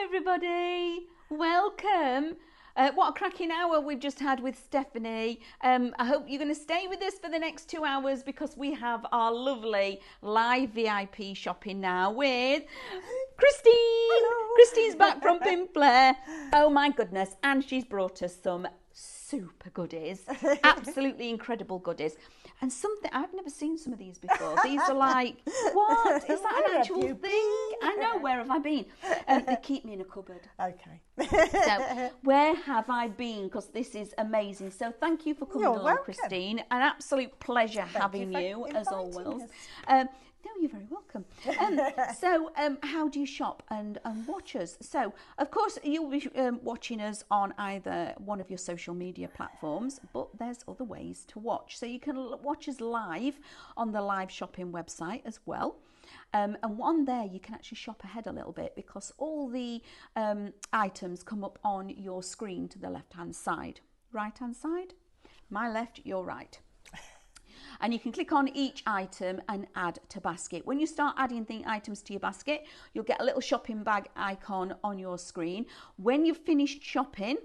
everybody. Welcome. What a cracking hour we've just had with Stephanie. I hope you're going to stay with us for the next 2 hours because we have our lovely live VIP shopping now with Christine. Hello. Christine's back from Pinflair. Oh my goodness. And she's brought us some super goodies. Absolutely incredible goodies. And something, I've never seen some of these before. These are like, what? Is that an actual thing? I know, where have I been? They keep me in a cupboard. Okay. So, where have I been? Because this is amazing. So, thank you for coming along, welcome. Christine. An absolute pleasure having you, as always. No, you're very welcome. How do you shop and watch us? So, of course, you'll be watching us on either one of your social media platforms, but there's other ways to watch. So you can watch us live on the live shopping website as well. And on there, you can actually shop ahead a little bit because all the items come up on your screen to the left-hand side. Right-hand side? My left, your right. And you can click on each item and add to basket. When you start adding items to your basket, you'll get a little shopping bag icon on your screen. When you've finished shopping,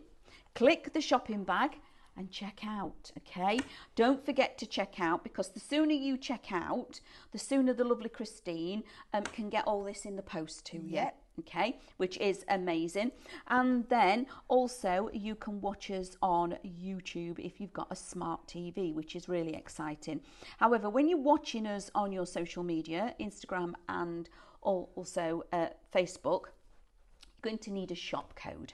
click the shopping bag and check out, okay? Don't forget to check out because the sooner you check out, the sooner the lovely Christine can get all this in the post to you. Okay, which is amazing. And then also you can watch us on YouTube if you've got a smart TV, which is really exciting. However, when you're watching us on your social media, Instagram and also Facebook, you're going to need a shop code.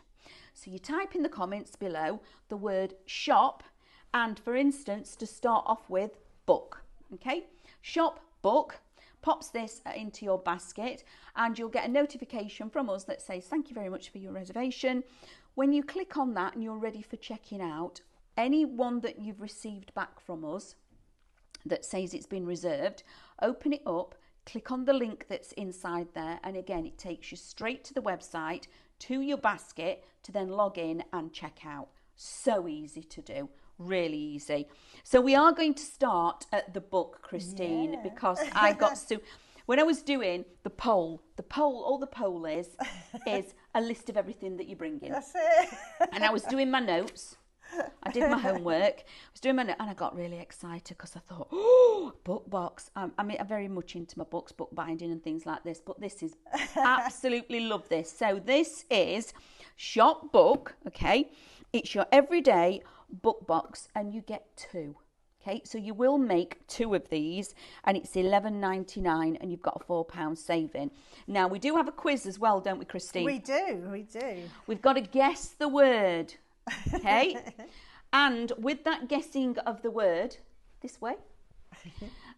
So you type in the comments below the word shop and, for instance, to start off with, book. Okay, shop book. Pops this into your basket and you'll get a notification from us that says thank you very much for your reservation. When you click on that and you're ready for checking out, any one that you've received back from us that says it's been reserved, open it up, click on the link that's inside there, and again it takes you straight to the website, to your basket, to then log in and check out. So easy to do. Really easy. So we are going to start at the book, Christine, because I got to, when I was doing the poll, all the poll is a list of everything that you bring in. That's it. And I was doing my notes. I did my homework. I was doing my notes and I got really excited because I thought, oh, book box. I mean, I'm very much into my books, book binding and things like this, but this is absolutely love this. So this is Shop Book, okay? It's your everyday book box and you get 2. Okay, so you will make 2 of these and it's $11.99 and you've got a £4 saving. Now we do have a quiz as well, don't we, Christine? We do. We've got to guess the word, okay? And with that guessing of the word, this way,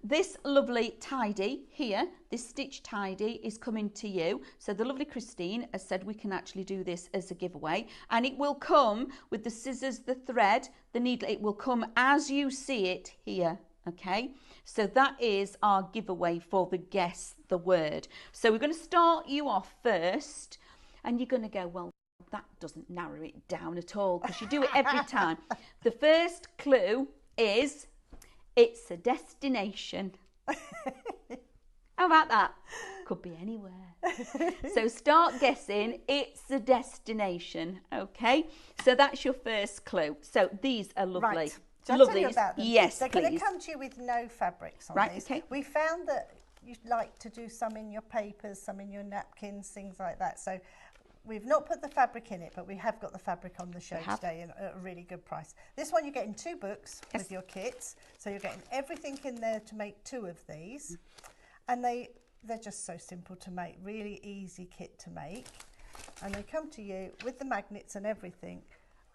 this lovely tidy here, this stitch tidy is coming to you. So the lovely Christine has said we can actually do this as a giveaway. And it will come with the scissors, the thread, the needle. It will come as you see it here, okay? So that is our giveaway for the guess the word. So we're going to start you off first. And you're going to go, well, that doesn't narrow it down at all because you do it every time. The first clue is... it's a destination. How about that? Could be anywhere. So start guessing. It's a destination. Okay. So that's your first clue. So these are lovely. Right. So lovely. I'll tell you about them. Yes, They're please. going to come to you with no fabrics on these. Okay. We found that you like to do some in your papers, some in your napkins, things like that. So we've not put the fabric in it, but we have got the fabric on the show today at a really good price. This one you're getting 2 books with your kits. So you're getting everything in there to make 2 of these. And they're just so simple to make, really easy kit to make. And they come to you with the magnets and everything.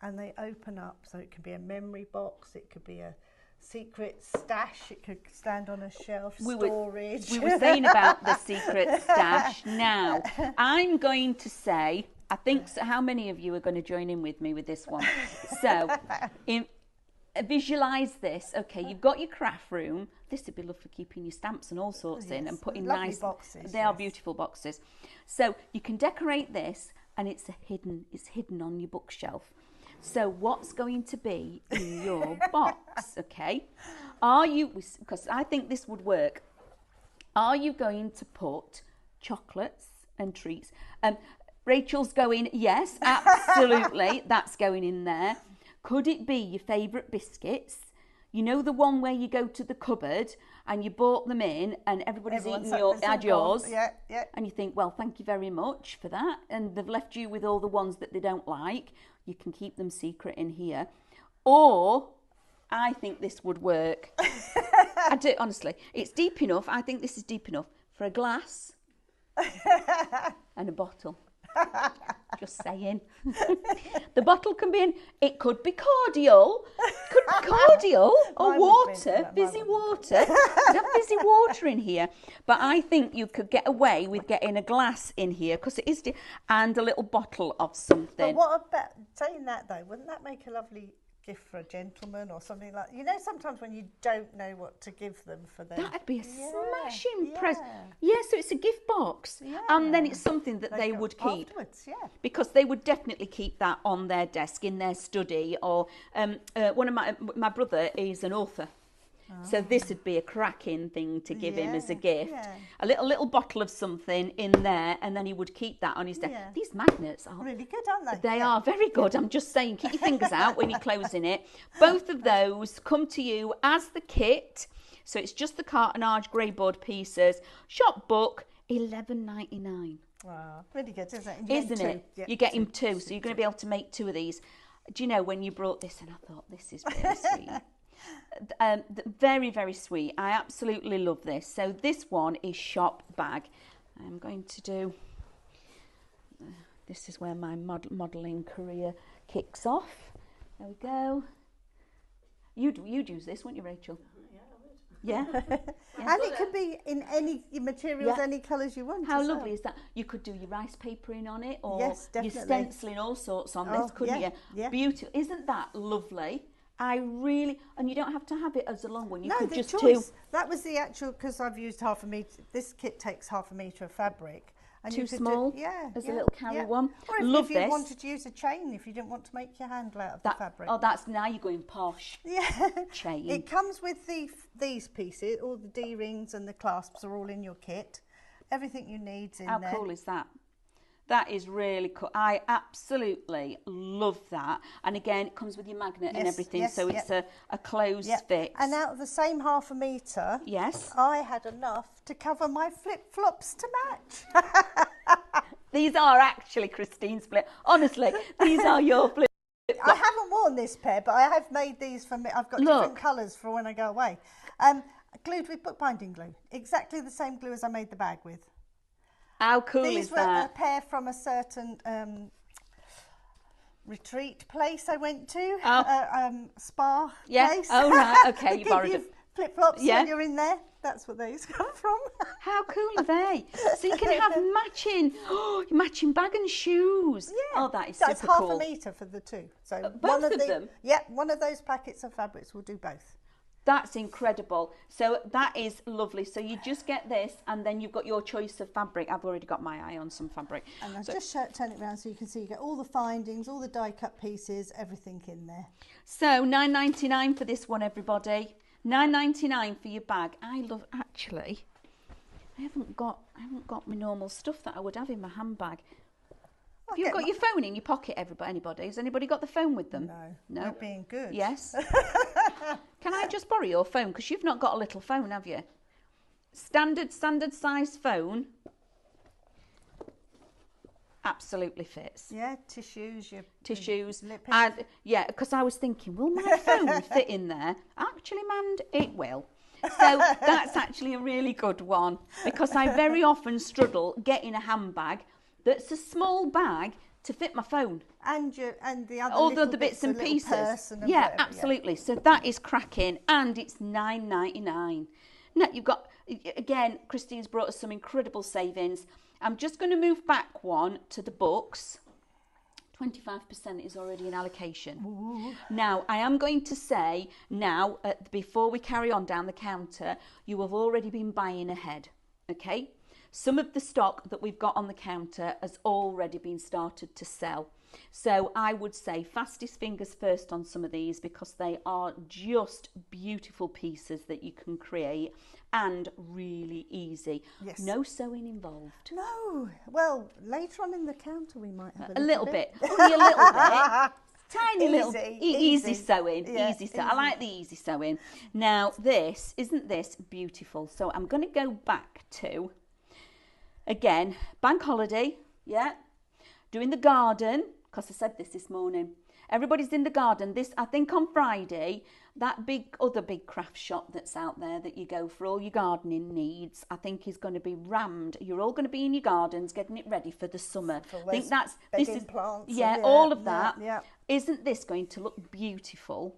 And they open up, so it could be a memory box, it could be a secret stash, it could stand on a shelf, storage. We were saying about the secret stash. Now, I'm going to say, I think, so how many of you are going to join in with me with this one? So, visualise this. Okay, you've got your craft room. This would be lovely for keeping your stamps and all sorts in and putting lovely nice boxes. They are beautiful boxes. So you can decorate this, and it's hidden on your bookshelf. So what's going to be in your box? Okay, are you? Because I think this would work. Are you going to put chocolates and treats? Rachel's going, yes, absolutely, that's going in there. Could it be your favourite biscuits? You know, the one where you go to the cupboard and you bought them in and everyone's had yours. Yeah, yeah. And you think, well, thank you very much for that. And they've left you with all the ones that they don't like. You can keep them secret in here. Or I think this would work. I do, honestly. It's deep enough. I think this is deep enough for a glass and a bottle. Just saying. The bottle can be in, it could be cordial. Or water, fizzy water. You'd have fizzy water in here. But I think you could get away with getting a glass in here because it is, and a little bottle of something. But what about, saying that though, wouldn't that make a lovely gift for a gentleman or something like, you know, sometimes when you don't know what to give them for them. That'd be a smashing present. Yeah, so it's a gift box. Yeah. And then it's something that they would keep. Afterwards, yeah. Because they would definitely keep that on their desk, in their study, or one of my brother is an author. So this would be a cracking thing to give him as a gift. Yeah. A little bottle of something in there, and then he would keep that on his desk. Yeah. These magnets are really good, aren't they? They are very good. I'm just saying, keep your fingers out when you're closing it. Both of those come to you as the kit. So it's just the cartonnage grey board pieces. Shop book, $11.99. Wow, really good, isn't it? Yeah, you're getting two, so you're going to be able to make two of these. Do you know, when you brought this in, I thought, this is really sweet. Very, very sweet. I absolutely love this. So this one is shop bag. I'm going to do, this is where my modelling career kicks off. There we go. You'd use this, wouldn't you, Rachel? Yeah, I would. Yeah. And it could be in any materials, any colours you want. How lovely is that? You could do your rice papering on it, or your stenciling all sorts on this, couldn't you? Yeah. Beautiful. Isn't that lovely? And you don't have to have it as a long one. You could just do. That was the actual, because I've used half a metre. This kit takes half a metre of fabric. And too small? As a little carry one. Or if you wanted to use a chain, if you didn't want to make your handle out of the fabric. Oh, that's, now you're going posh. Yeah. Chain. It comes with these pieces. All the D-rings and the clasps are all in your kit. Everything you need's in there. How cool is that? That is really cool. I absolutely love that. And again, it comes with your magnet and everything, so it's a closed fix. And out of the same half a metre, I had enough to cover my flip-flops to match. These are actually Christine's flip. Honestly, these are your flip. I haven't worn this pair, but I have made these for me. I've got different colours for when I go away. Glued with bookbinding glue. Exactly the same glue as I made the bag with. How cool is that? These were a pair from a certain retreat place I went to, spa place. Oh, right, okay, you borrowed it. Flip-flops when you're in there. That's what those come from. How cool are they? So you can have matching bag and shoes. Yeah. Oh, that is super cool. That's half a metre for the two. So both of them? Yeah, one of those packets of fabrics will do both. That's incredible. So that is lovely. So you just get this, and then you've got your choice of fabric. I've already got my eye on some fabric. And I'll just turn it around so you can see you get all the findings, all the die cut pieces, everything in there. So $9.99 for this one, everybody. $9.99 for your bag. I haven't got my normal stuff that I would have in my handbag. You've got your phone in your pocket, anybody? Has anybody got the phone with them? No. We're being good. Yes. Can I just borrow your phone? Because you've not got a little phone, have you? Standard size phone. Absolutely fits. Yeah, tissues. And because I was thinking, will my phone fit in there? Actually, Mand, it will. So that's actually a really good one, because I very often struggle getting a handbag that's a small bag to fit my phone and the other all the bits and pieces. Yeah, absolutely. So that is cracking, and it's $9.99. Now you've got, again, Christine's brought us some incredible savings. I'm just going to move back one to the books. 25% is already in allocation. Ooh. Now, I am going to say now, before we carry on down the counter, you have already been buying ahead, okay? some of the stock that we've got on the counter has already been started to sell. So I would say fastest fingers first on some of these, because they are just beautiful pieces that you can create and really easy. Yes. No sewing involved. No. Well, later on in the counter we might have a little bit. Only a little bit. Tiny little easy sewing. Yeah, easy sew. I like the easy sewing. Now isn't this beautiful? So I'm going to go back to, again, bank holiday, yeah, doing the garden, because I said this morning. Everybody's in the garden. This, I think on Friday, that other big craft shop that's out there that you go for all your gardening needs, I think is going to be rammed. You're all going to be in your gardens getting it ready for the summer. I think that's this is plants. Yeah, all of that. Yeah. Isn't this going to look beautiful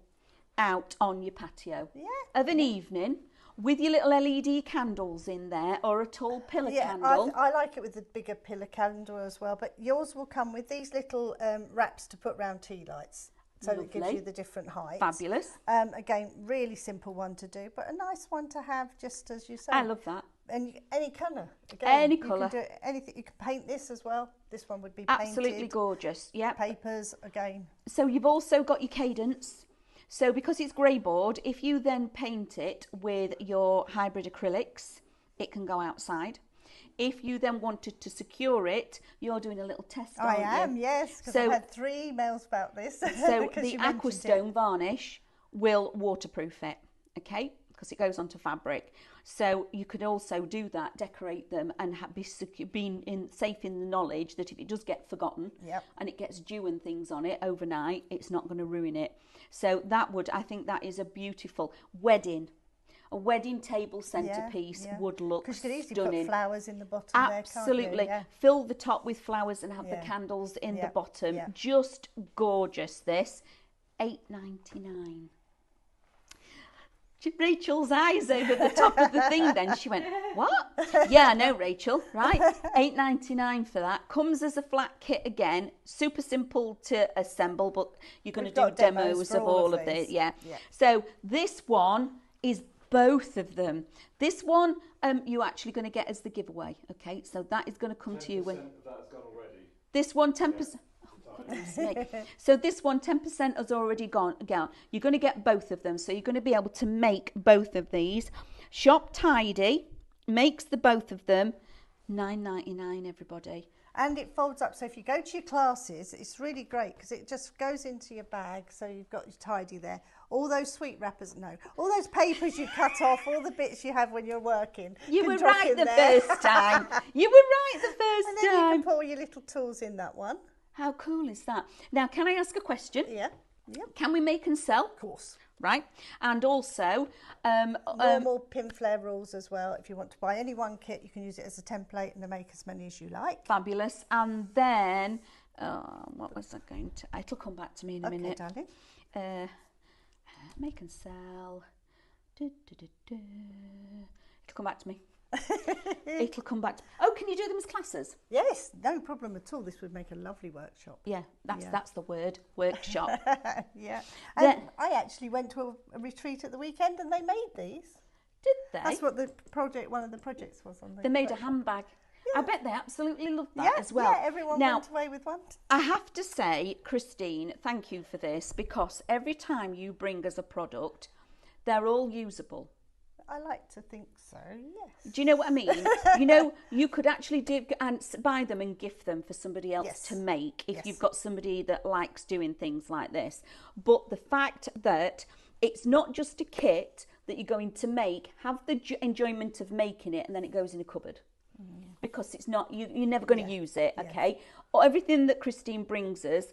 out on your patio? Yeah. Of an evening, with your little LED candles in there, or a tall pillar candle. I like it with the bigger pillar candle as well, but yours will come with these little wraps to put round tea lights, so it gives you the different heights. Fabulous. Again, really simple one to do, but a nice one to have, just as you say. I love that. And any colour. Any colour. You can do anything. You can paint this as well. This one would be painted. Absolutely gorgeous. Yeah. Papers again. So you've also got your cadence. So because it's grey board, if you then paint it with your hybrid acrylics, it can go outside. If you then wanted to secure it, you're doing a little test, aren't you? I am, yes, because I've had 3 emails about this. So the Aquastone varnish will waterproof it, okay? Because it goes onto fabric. So you could also do that, decorate them, and be safe in the knowledge that if it does get forgotten and it gets dew and things on it overnight, it's not going to ruin it. So I think that is a beautiful wedding. A wedding table centrepiece would look stunning. Because you could easily put flowers in the bottom Absolutely. There, can't you? Yeah. Fill the top with flowers and have the candles in the bottom. Yeah. Just gorgeous, this. $8.99. Rachel's eyes over the top of the thing then. She went, what? Yeah, I know, Rachel, right? $8.99 for that. Comes as a flat kit again. Super simple to assemble, but you're going to do demos of all of it. Yeah. So this one is both of them. This one you're actually going to get as the giveaway, okay? So that is going to come to you when... That's gone already. This one, 10%... So this one, 10% has already gone. You're going to get both of them. So you're going to be able to make both of these. Shop Tidy makes the both of them. $9.99, everybody. And it folds up. So if you go to your classes, it's really great because it just goes into your bag. So you've got your Tidy there. All those sweet wrappers, all those papers you cut off, all the bits you have when you're working. You were right the first time. You were right the first and then time. You can put all your little tools in that one. How cool is that? Now, can I ask a question? Yeah. Can we make and sell? Of course. Right. And also... normal Pinflair rules as well. If you want to buy any one kit, you can use it as a template and make as many as you like. Fabulous. And then... what was I going to... It'll come back to me in a minute. Okay, darling. Make and sell. It'll come back to me. It'll come back. Oh, can you do them as classes? Yes, no problem at all. This would make a lovely workshop. Yeah, that's the word, workshop. Yeah. And I actually went to a retreat at the weekend and they made these. Did they? That's what one of the projects was on. They made a handbag. Yeah. I bet they absolutely loved that as well. Yeah, everyone went away with one. I have to say, Christine, thank you for this, because every time you bring us a product, they're all usable. I like to think so, yes. Do you know what I mean? You could actually buy them and gift them for somebody else to make if you've got somebody that likes doing things like this. But the fact that it's not just a kit that you're going to make, have the enjoyment of making it, and then it goes in a cupboard. Because it's not, you're never going to use it, okay? Or everything that Christine brings us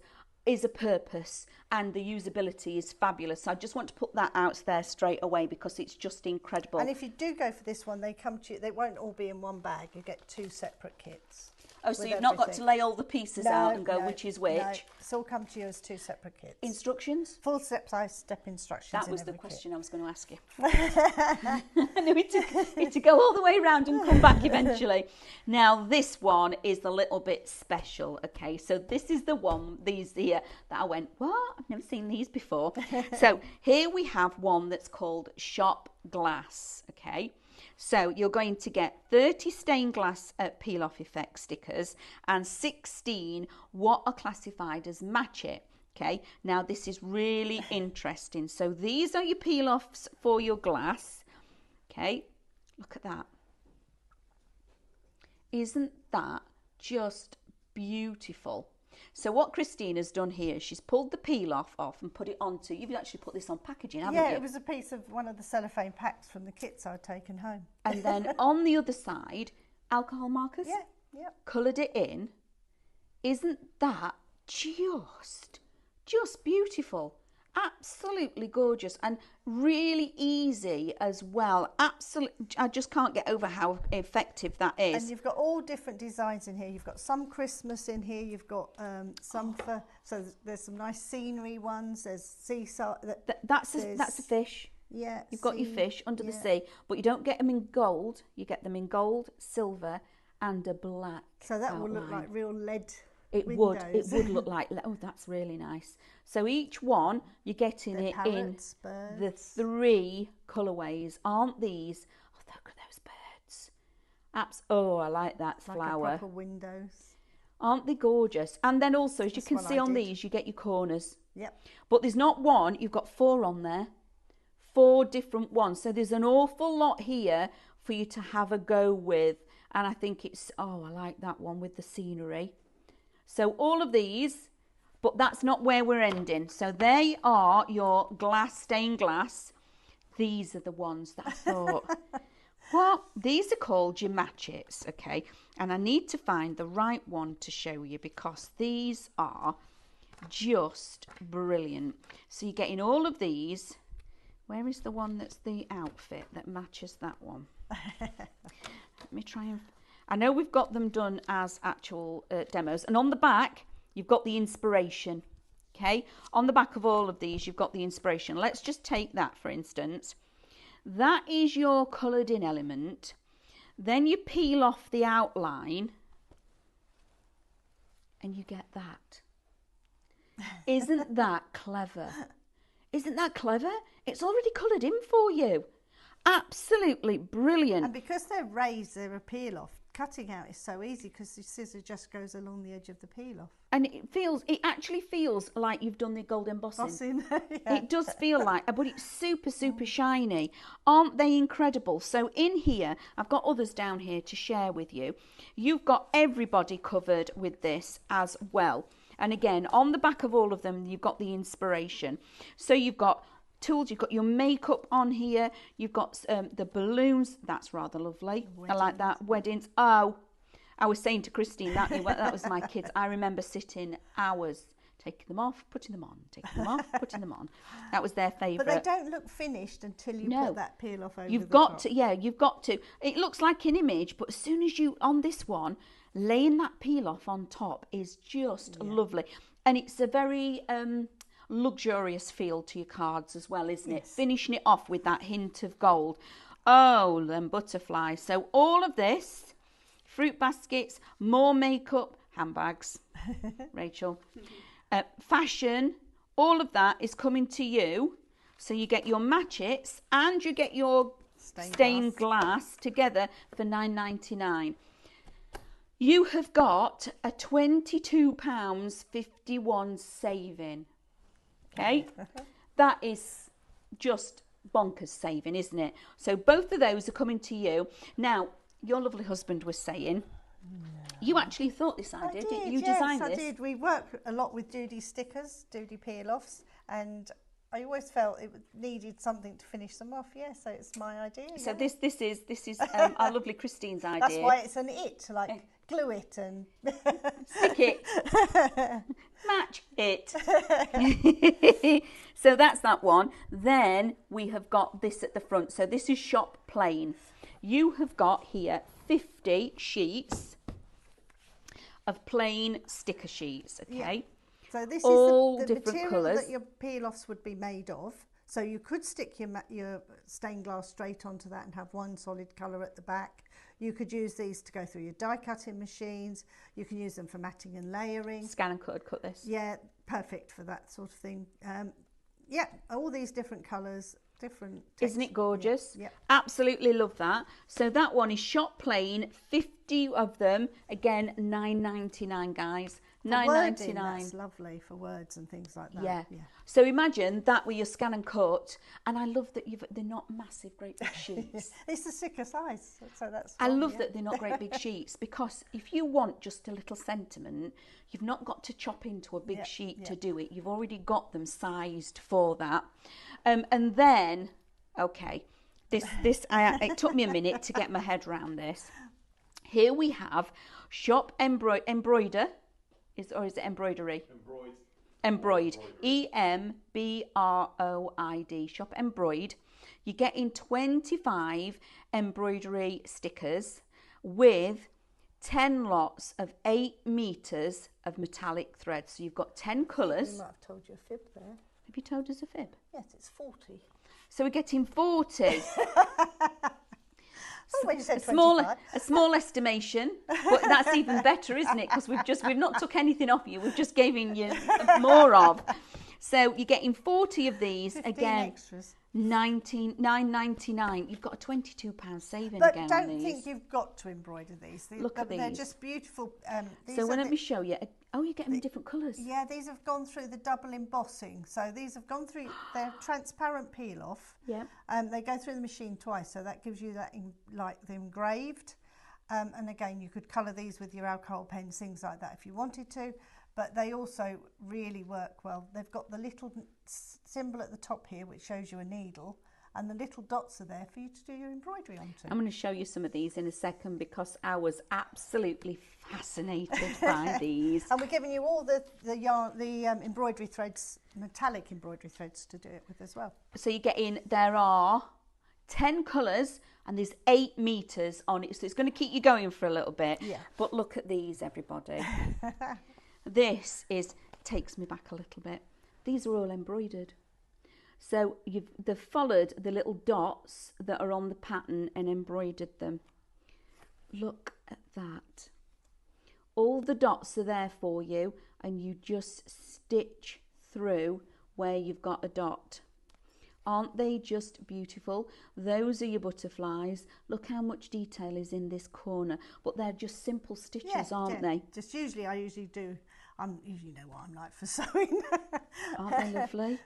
is a purpose, and the usability is fabulous. So I just want to put that out there straight away because it's just incredible. And if you do go for this one, they come to you, they won't all be in one bag. You get 2 separate kits. Oh, so you've not got to lay all the pieces out and go which is which? No, it's all come to you as 2 separate kits. Instructions? Full step instructions. That was the question I was going to ask you. I knew it to go all the way around and come back eventually. Now, this one is a little bit special, okay? So this is the one, these here, that I went, what? I've never seen these before. So here we have one that's called Shop Glass, okay? So you're going to get 30 stained glass peel off effect stickers and 16 what are classified as match it. Okay, now this is really interesting. So these are your peel offs for your glass. Okay, look at that. Isn't that just beautiful? So what Christina's done here, she's pulled the peel off and put it onto, you've actually put this on packaging, haven't you? Yeah, it was a piece of one of the cellophane packs from the kits I'd taken home. And then on the other side, alcohol markers. Yeah, yeah. Coloured it in. Isn't that just beautiful? Absolutely gorgeous and really easy as well. Absolutely, I just can't get over how effective that is. And you've got all different designs in here. You've got some Christmas in here. You've got some for, so there's some nice scenery ones. There's seaside. That's a fish. Yeah. You've got your fish under the sea, but you don't get them in gold. You get them in gold, silver, and a black. So that outline. will look like real lead. It would look like, oh, that's really nice. So each one, you're getting it parrots, in birds. the 3 colourways. Aren't these? Oh, look at those birds. Oh, I like that flower. Like a proper windows. Aren't they gorgeous? And then also, as you can see on these, you get your corners. Yep. But there's not one, you've got 4 on there. 4 different ones. So there's an awful lot here for you to have a go with. And I think it's, oh, I like that one with the scenery. So all of these, but that's not where we're ending. So they are your stained glass. These are the ones that I thought, well, these are called your matchets, okay? And I need to find the right one to show you because these are just brilliant. So you're getting all of these. Where is the one that's the outfit that matches that one? Let me try and... I know we've got them done as actual demos. And on the back, you've got the inspiration. Okay? On the back of all of these, you've got the inspiration. Let's just take that, for instance. That is your coloured in element. Then you peel off the outline. And you get that. Isn't that clever? Isn't that clever? It's already coloured in for you. Absolutely brilliant. And because they're raised, they're a peel off. Cutting out is so easy because the scissor just goes along the edge of the peel off. And it actually feels like you've done the gold embossing. Yeah. It does feel like, but it's super, super shiny. Aren't they incredible? So in here, I've got others down here to share with you. You've got everybody covered with this as well. And again, on the back of all of them, you've got the inspiration. So you've got tools, you've got your makeup on here, you've got the balloons. That's rather lovely. Weddings. I like that. Weddings. Oh, I was saying to Christine that was my kids. I remember sitting hours taking them off, putting them on, taking them off, putting them on. That was their favourite. But they don't look finished until you put that peel off over you've the got top. to, yeah, you've got to. It looks like an image, but as soon as you, on this one, laying that peel off on top is just lovely. And it's a very luxurious feel to your cards as well, isn't it? Finishing it off with that hint of gold. Oh, them butterflies. So all of this, fruit baskets, more makeup, handbags, Rachel, fashion, all of that is coming to you. So you get your matchets and you get your stained glass together for £9.99. You have got a £22.51 saving. Okay, that is just bonkers saving, isn't it? So both of those are coming to you. Now, your lovely husband was saying, you actually thought this idea, didn't you? Designed this. Yes, I did. We work a lot with Doody stickers, Doody peel-offs, and I always felt it needed something to finish them off. Yeah, so it's my idea. So this is our lovely Christine's idea. That's why it's an it, like glue it and stick it, match it. So that's that one. Then we have got this at the front. So this is shop plain. You have got here 50 sheets of plain sticker sheets. Okay. Yeah. So this all is the different material colours that your peel-offs would be made of. So you could stick your stained glass straight onto that and have one solid colour at the back. You could use these to go through your die cutting machines. You can use them for matting and layering. Scan and cut this. Yeah, perfect for that sort of thing. Yeah, all these different colours. different Isn't it gorgeous? Yeah. Absolutely love that. So that one is shop plain, 50 of them. Again, $9.99, guys. $9.99. That's lovely for words and things like that. Yeah. So imagine that with your scan and cut, and I love that they're not massive, great big sheets. It's the thicker size, so that's. I love that they're not great big sheets, because if you want just a little sentiment, you've not got to chop into a big sheet to do it. You've already got them sized for that. And then, okay, it took me a minute to get my head around this. Here we have shop embroider, or is it embroidery? Embroid. EMBROID. Shop embroid. You're getting 25 embroidery stickers with 10 lots of 8 meters of metallic thread. So you've got 10 colours. I might have told you a fib there. Have you told us a fib? Yes, it's 40. So we're getting 40. When you said a small estimation, but that's even better, isn't it? Because we've not took anything off you. We've just given you more of. So you're getting 40 of these. 15 again. Extras. $9.99. You've got a £22 saving but again don't on these. think you've got to embroider these. Look at these. They're just beautiful. So let me show you. Oh, you get them in different colours. Yeah, these have gone through the double embossing. So these have gone through, they're transparent peel off. Yeah. They go through the machine twice, so that gives you that like the engraved. And again, you could colour these with your alcohol pens, things like that if you wanted to. But they also really work well. They've got the little symbol at the top here, which shows you a needle, and the little dots are there for you to do your embroidery onto. I'm going to show you some of these in a second, because I was absolutely fascinated by these. And we're giving you all the embroidery threads, metallic embroidery threads to do it with as well. So you're getting, there are 10 colours and there's 8 meters on it, so it's going to keep you going for a little bit. Yeah. But look at these, everybody. This takes me back a little bit. These are all embroidered. So they've followed the little dots that are on the pattern and embroidered them. Look at that. All the dots are there for you, and you just stitch through where you've got a dot. Aren't they just beautiful? Those are your butterflies. Look how much detail is in this corner. But they're just simple stitches, aren't they? Just I usually do. You know what I'm like for sewing. Aren't they lovely?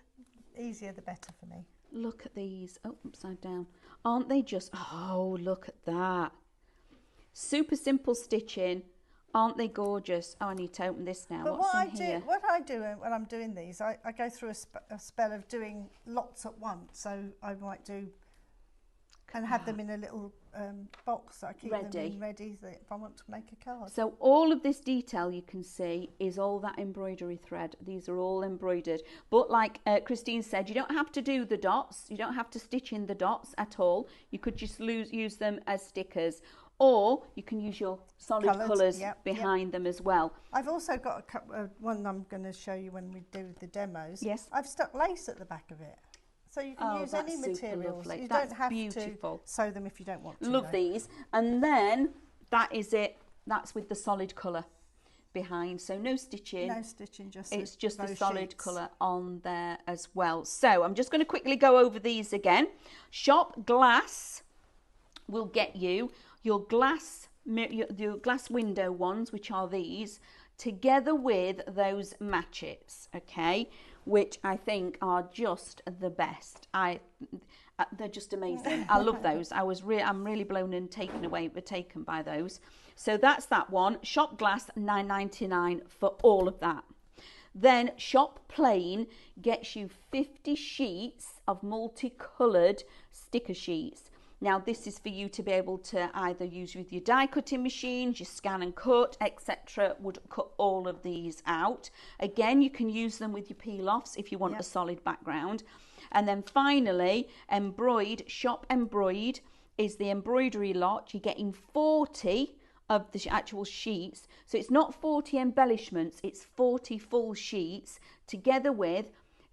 Easier the better for me. Look at these. Oh, upside down. Aren't they just... Oh, look at that. Super simple stitching. Aren't they gorgeous? Oh, I need to open this now. But what I do when I'm doing these, I go through a spell of doing lots at once. So I might do and have them in a little box that I keep them in ready if I want to make a card. So all of this detail you can see is all that embroidery thread. These are all embroidered. But like Christine said, you don't have to do the dots. You don't have to stitch in the dots at all. You could just use them as stickers. Or you can use your solid colours behind them as well. I've also got one I'm going to show you when we do the demos. Yes. I've stuck lace at the back of it. So you can use any materials. You don't have to sew them if you don't want to. Love these. And then that is it. That's with the solid colour behind. So no stitching. No stitching, it's just the solid colour on there as well. So I'm just going to quickly go over these again. Shop Glass will get you your glass window ones, which are these, together with those matchets, okay, which I think are just the best. They're just amazing. I love those. I'm really blown and taken by those. So that's that one. Shop Glass, $9.99 for all of that. Then Shop Plain gets you 50 sheets of multicoloured sticker sheets. Now this is for you to be able to either use with your die cutting machines, your scan and cut, etc. Would cut all of these out. Again, you can use them with your peel-offs if you want a solid background. And then finally, Shop Embroid is the embroidery lot. You're getting 40 of the actual sheets. So it's not 40 embellishments, it's 40 full sheets together with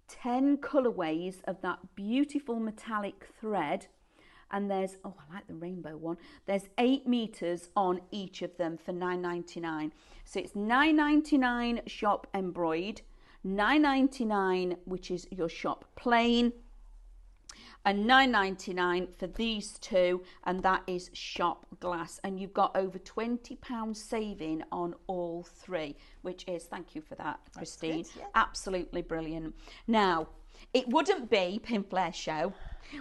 10 colourways of that beautiful metallic thread. And there's, I like the rainbow one. There's 8 meters on each of them for $9.99. So it's $9.99 Shop Embroid, $9.99 which is your Shop Plain. and £9.99 for these two, and that is shop glass, and you've got over £20 saving on all three, which is, thank you for that, Christine. Good, yeah. Absolutely brilliant. Now, it wouldn't be Pinflair Show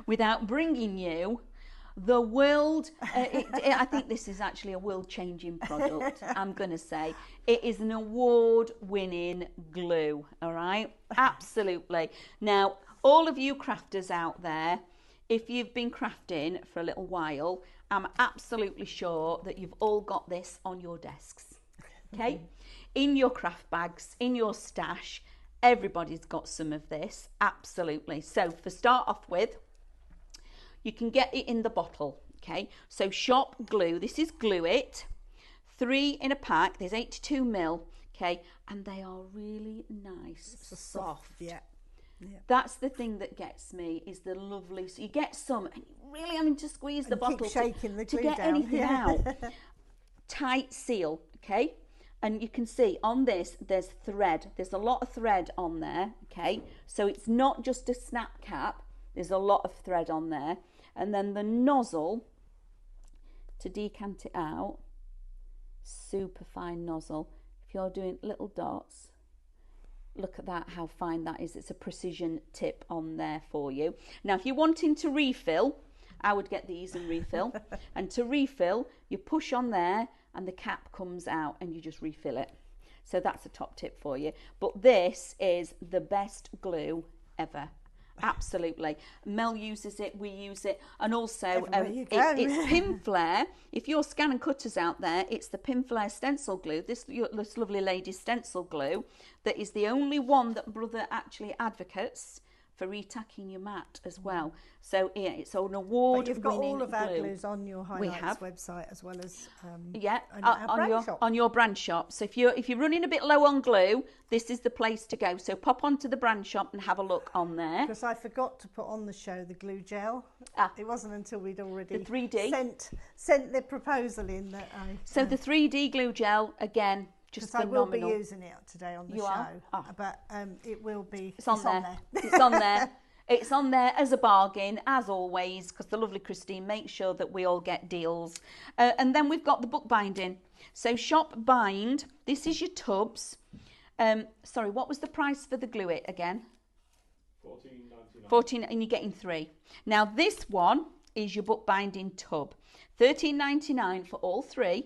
without bringing you the world, I think this is actually a world-changing product, I'm going to say. It is an award-winning glue, all right? Absolutely. Now, all of you crafters out there, if you've been crafting for a little while, I'm absolutely sure that you've all got this on your desks, okay? In your craft bags, in your stash, everybody's got some of this, absolutely. So, for start off with, you can get it in the bottle, okay? So shop glue, this is Glue It, 3 in a pack, there's 82 ml, okay? And they are really nice, soft. Yeah. That's the thing that gets me, is the lovely, so you get some, and you really having to squeeze the bottle keep shaking the glue to get down. anything out. Tight seal, okay? And you can see on this, there's thread. There's a lot of thread on there, okay? So it's not just a snap cap, there's a lot of thread on there. And then the nozzle, to decant it out, super fine nozzle. If you're doing little dots, look at that, how fine that is. It's a precision tip on there for you. Now, if you're wanting to refill, I would get these and refill. And to refill, you push on there and the cap comes out and you just refill it. So that's a top tip for you. But this is the best glue ever. Absolutely. Mel uses it, we use it, and also it's Pinflair. If you're scanning cutters out there, it's the Pinflair stencil glue, this lovely lady's stencil glue, that is the only one that Brother actually advocates for retacking your mat as well. So yeah, it's an award-winning glue. You've got all of our glues on your Highlights website, as well as on your brand shop. So if you're running a bit low on glue, this is the place to go. So pop onto the brand shop and have a look on there. Because I forgot to put on the show the glue gel. It wasn't until we'd already the 3D sent the proposal in that I. So the 3D glue gel, again, just phenomenal. I will be using it today on the show, but it will be. It's on there. It's on there. It's on there as a bargain, as always, because the lovely Christine makes sure that we all get deals. And then we've got the book binding. So shop bind. This is your tubs. Sorry, what was the price for the Glue It again? $14.99. 14, and you're getting 3. Now this one is your book binding tub. $13.99 for all 3.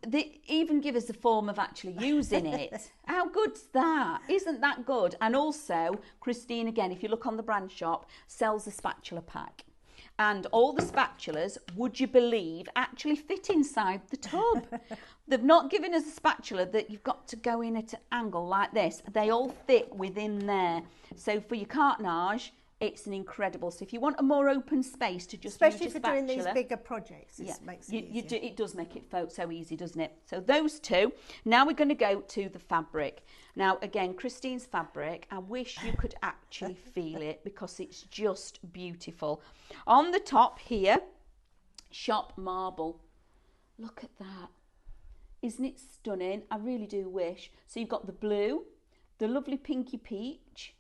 They even give us a form of actually using it. How good's that? Isn't that good? And also, Christine, again, if you look on the brand shop, sells a spatula pack. And all the spatulas, would you believe, actually fit inside the tub. They've not given us a spatula that you've got to go in at an angle like this. They all fit within there. So for your cartonnage, it's an incredible. So if you want a more open space to just especially use your if you're spatula, doing these bigger projects, it makes it easier. It does make it so easy, doesn't it? So those two. Now we're going to go to the fabric. Now again, Christine's fabric, I wish you could actually feel it, because it's just beautiful. On the top here, shop marble. Look at that. Isn't it stunning? I really do wish. So you've got the blue, the lovely pinky peach,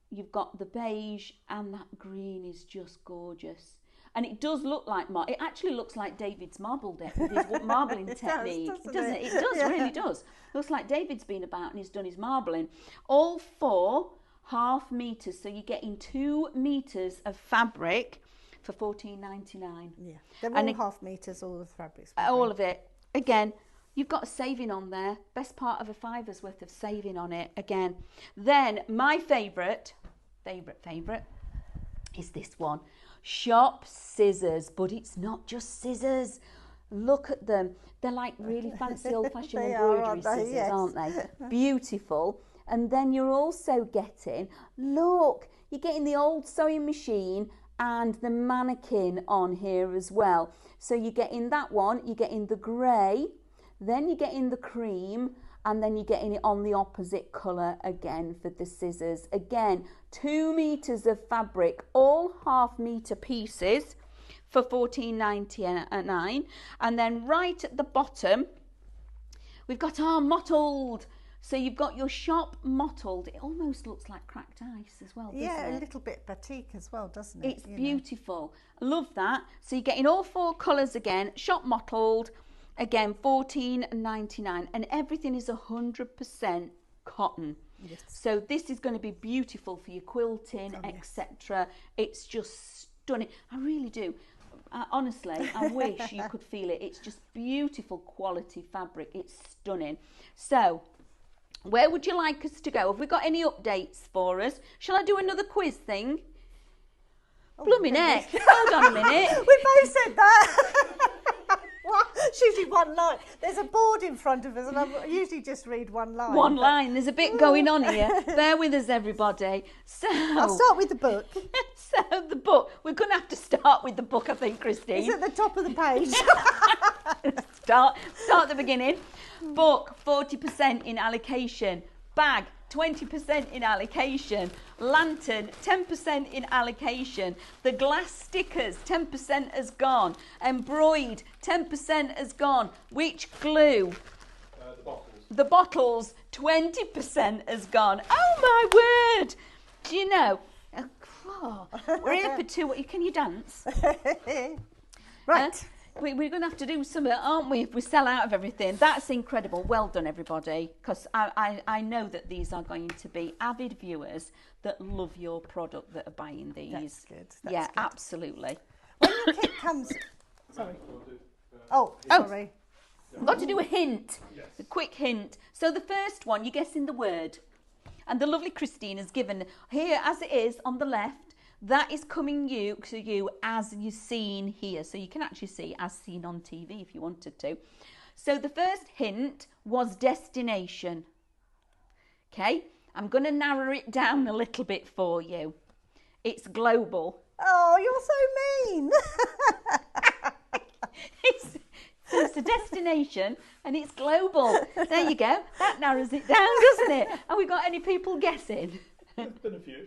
you've got the beige, and that green is just gorgeous. And it does look like it actually looks like David's marbling technique, doesn't it? It does, really does. Looks like David's been about and he's done his marbling. All 4 half meters, so you're getting 2 meters of fabric for $14.99. Yeah, they're all half meters, all the fabrics. All of it. Again, you've got a saving on there. Best part of a $5's worth of saving on it again. Then my favourite is this one. Shop scissors, but it's not just scissors. Look at them. They're like really fancy old-fashioned embroidery scissors, yes, aren't they? Beautiful. And then you're also getting, look, you're getting the old sewing machine and the mannequin on here as well. So you're getting that one, you're getting the grey, then you're getting the cream, and then you're getting it on the opposite colour again for the scissors. Again, 2 meters of fabric, all half metre pieces for $14.99. And then right at the bottom, we've got our mottled So you've got your shop mottled. It almost looks like cracked ice as well, doesn't Yeah, it? a little bit batik as well, doesn't it? It's beautiful. I love that. So you're getting all 4 colours again, shop mottled, again $14.99, and everything is 100% cotton. Yes. So this is going to be beautiful for your quilting, etc. It's just stunning. I really do. Honestly, I wish you could feel it. It's just beautiful quality fabric. It's stunning. So where would you like us to go? Have we got any updates for us? Shall I do another quiz thing? Oh, Blooming heck. Hold on a minute. We both said that. Well, it's usually one line. There's a board in front of us and I usually just read one line. One line. There's a bit going on here. Bear with us, everybody. So I'll start with the book. So the book. We're going to have to start with the book, I think, Christine. It's at the top of the page. Start at the beginning. Book, 40% in allocation. Bag, 20% in allocation. Lantern, 10% in allocation. The glass stickers, 10% has gone. Embroidered, 10% has gone. Which glue? The bottles. The bottles, 20% has gone. Oh my word! Do you know? We're here for 2. Can you dance? Right. We're going to have to do something, aren't we, if we sell out of everything? That's incredible. Well done, everybody, because I know that these are going to be avid viewers that love your product that are buying these. That's good. Yeah, absolutely. When your kit comes... Sorry. Sorry. I've got to do a hint, Yes. a quick hint. So the first one, you're guessing the word. And the lovely Christine has given, here as it is on the left, that is coming to you as you've seen here. So you can actually see as seen on TV if you wanted to. So the first hint was destination. Okay, I'm going to narrow it down a little bit for you. It's global. Oh, you're so mean. It's a destination and it's global. There you go. That narrows it down, doesn't it? Have we got any people guessing? There's been a few.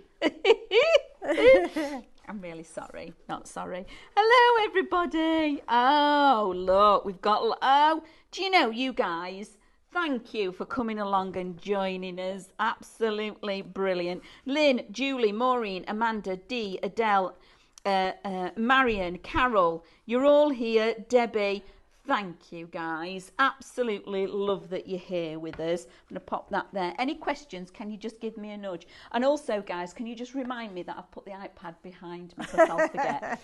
I'm really sorry. Not sorry. Hello, everybody. Oh, look, we've got... Oh, do you know, you guys, thank you for coming along and joining us. Absolutely brilliant. Lynn, Julie, Maureen, Amanda, Dee, Adele, Marion, Carol, you're all here. Debbie, thank you, guys. Absolutely love that you're here with us. I'm going to pop that there. Any questions, can you just give me a nudge? And also, guys, can you just remind me that I've put the iPad behind me because I'll forget.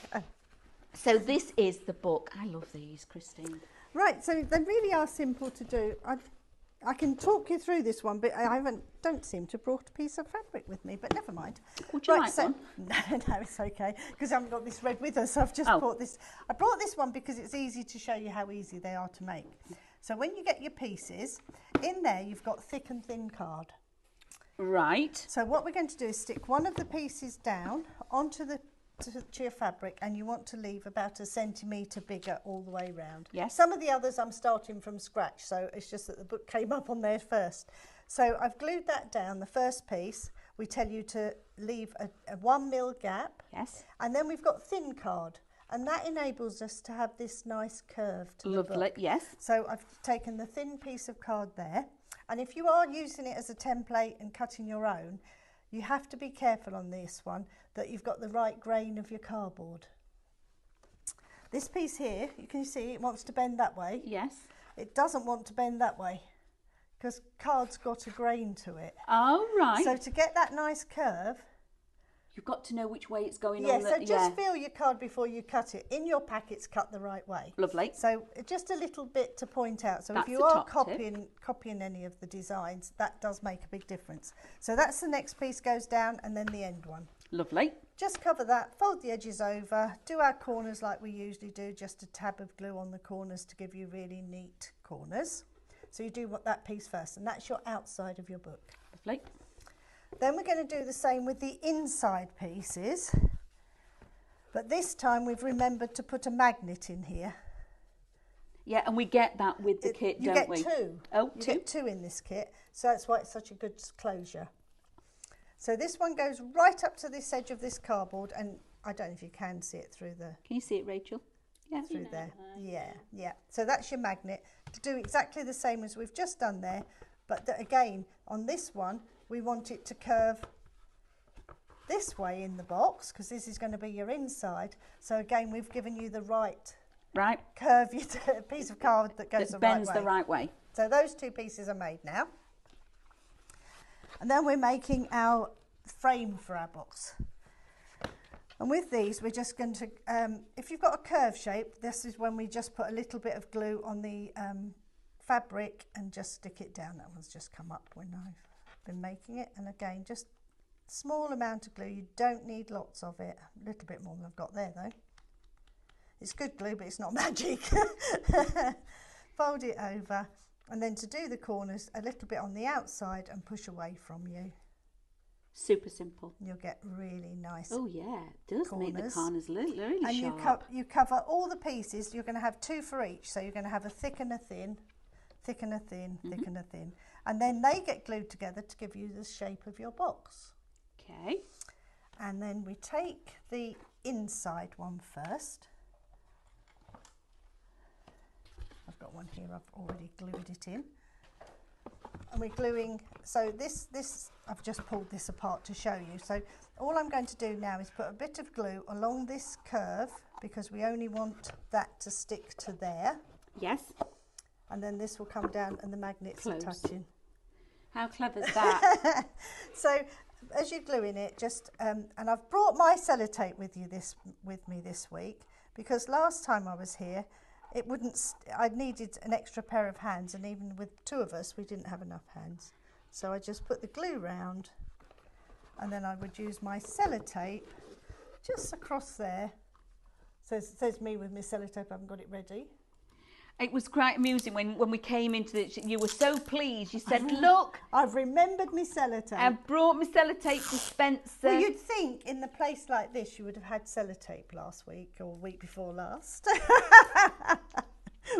So this is the book. I love these, Christine. Right, so they really are simple to do. I can talk you through this one, but I don't seem to have brought a piece of fabric with me, but never mind. Would you like one? No, it's okay, because I haven't got this red with us, so I've just brought this. I brought this one because it's easy to show you how easy they are to make. So when you get your pieces, in there you've got thick and thin card. Right. So what we're going to do is stick one of the pieces down onto the to your fabric, and you want to leave about 1 centimetre bigger all the way round. Yes. Some of the others I'm starting from scratch, so it's just that the book came up on there first. So I've glued that down. The first piece, we tell you to leave a 1 mil gap. Yes. And then we've got thin card, and that enables us to have this nice curve to the Lovely, book. yes. So I've taken the thin piece of card there, and if you are using it as a template and cutting your own, you have to be careful on this one that you've got the right grain of your cardboard. This piece here, you can see it wants to bend that way. Yes. It doesn't want to bend that way because card's got a grain to it. Oh, right. So to get that nice curve, you've got to know which way it's going yeah, on. so just feel your card before you cut it. In your pack, it's cut the right way. Lovely. So just a little bit to point out. So That's if you the are top tip. copying any of the designs, that does make a big difference. So that's the next piece goes down, and then the end one. Lovely. Just cover that, fold the edges over, do our corners like we usually do, just a tab of glue on the corners to give you really neat corners. So you do that piece first, and that's your outside of your book. Lovely. Then we're going to do the same with the inside pieces, but this time we've remembered to put a magnet in here. Yeah, and we get that with the kit, don't we? You get two. Oh, you two. get two in this kit, so that's why it's such a good closure. So this one goes right up to this edge of this cardboard, and I don't know if you can see it through the... Can you see it, Rachel? Yeah. Through there. Yeah, yeah. So that's your magnet. To do exactly the same as we've just done there, But again, on this one, we want it to curve this way in the box because this is going to be your inside. So again, we've given you the right curve, a piece of card that goes the right way. Bends the right way. So those two pieces are made now. And then we're making our frame for our box. And with these, we're just going to, if you've got a curve shape, this is when we just put a little bit of glue on the fabric and just stick it down. That one's just come up when I've been making it. And again, just small amount of glue. You don't need lots of it. A little bit more than I've got there though. It's good glue, but it's not magic. Fold it over. And then to do the corners, a little bit on the outside and push away from you. Super simple. You'll get really nice. Oh yeah, it does make the corners really and sharp. And you cover all the pieces. You're going to have 2 for each. So you're going to have a thick and a thin, thick and a thin, thick and a thin. And then they get glued together to give you the shape of your box. Okay. And then we take the inside one first. I've got one here, I've already glued it in. And we're gluing, so this I've just pulled this apart to show you. So all I'm going to do now is put a bit of glue along this curve because we only want that to stick to there. Yes. And then this will come down and the magnets are touching. How clever is that? So as you're gluing it, just and I've brought my sellotape with me this week because last time I was here, it wouldn't. I needed an extra pair of hands, and even with 2 of us, we didn't have enough hands. So I just put the glue round, and then I would use my sellotape just across there. Says me with my sellotape. I haven't got it ready. It was quite amusing when we came into it. You were so pleased. You said, "Look, I've remembered my sellotape. I've brought my sellotape dispenser." Well, you'd think in a place like this you would have had sellotape last week or week before last.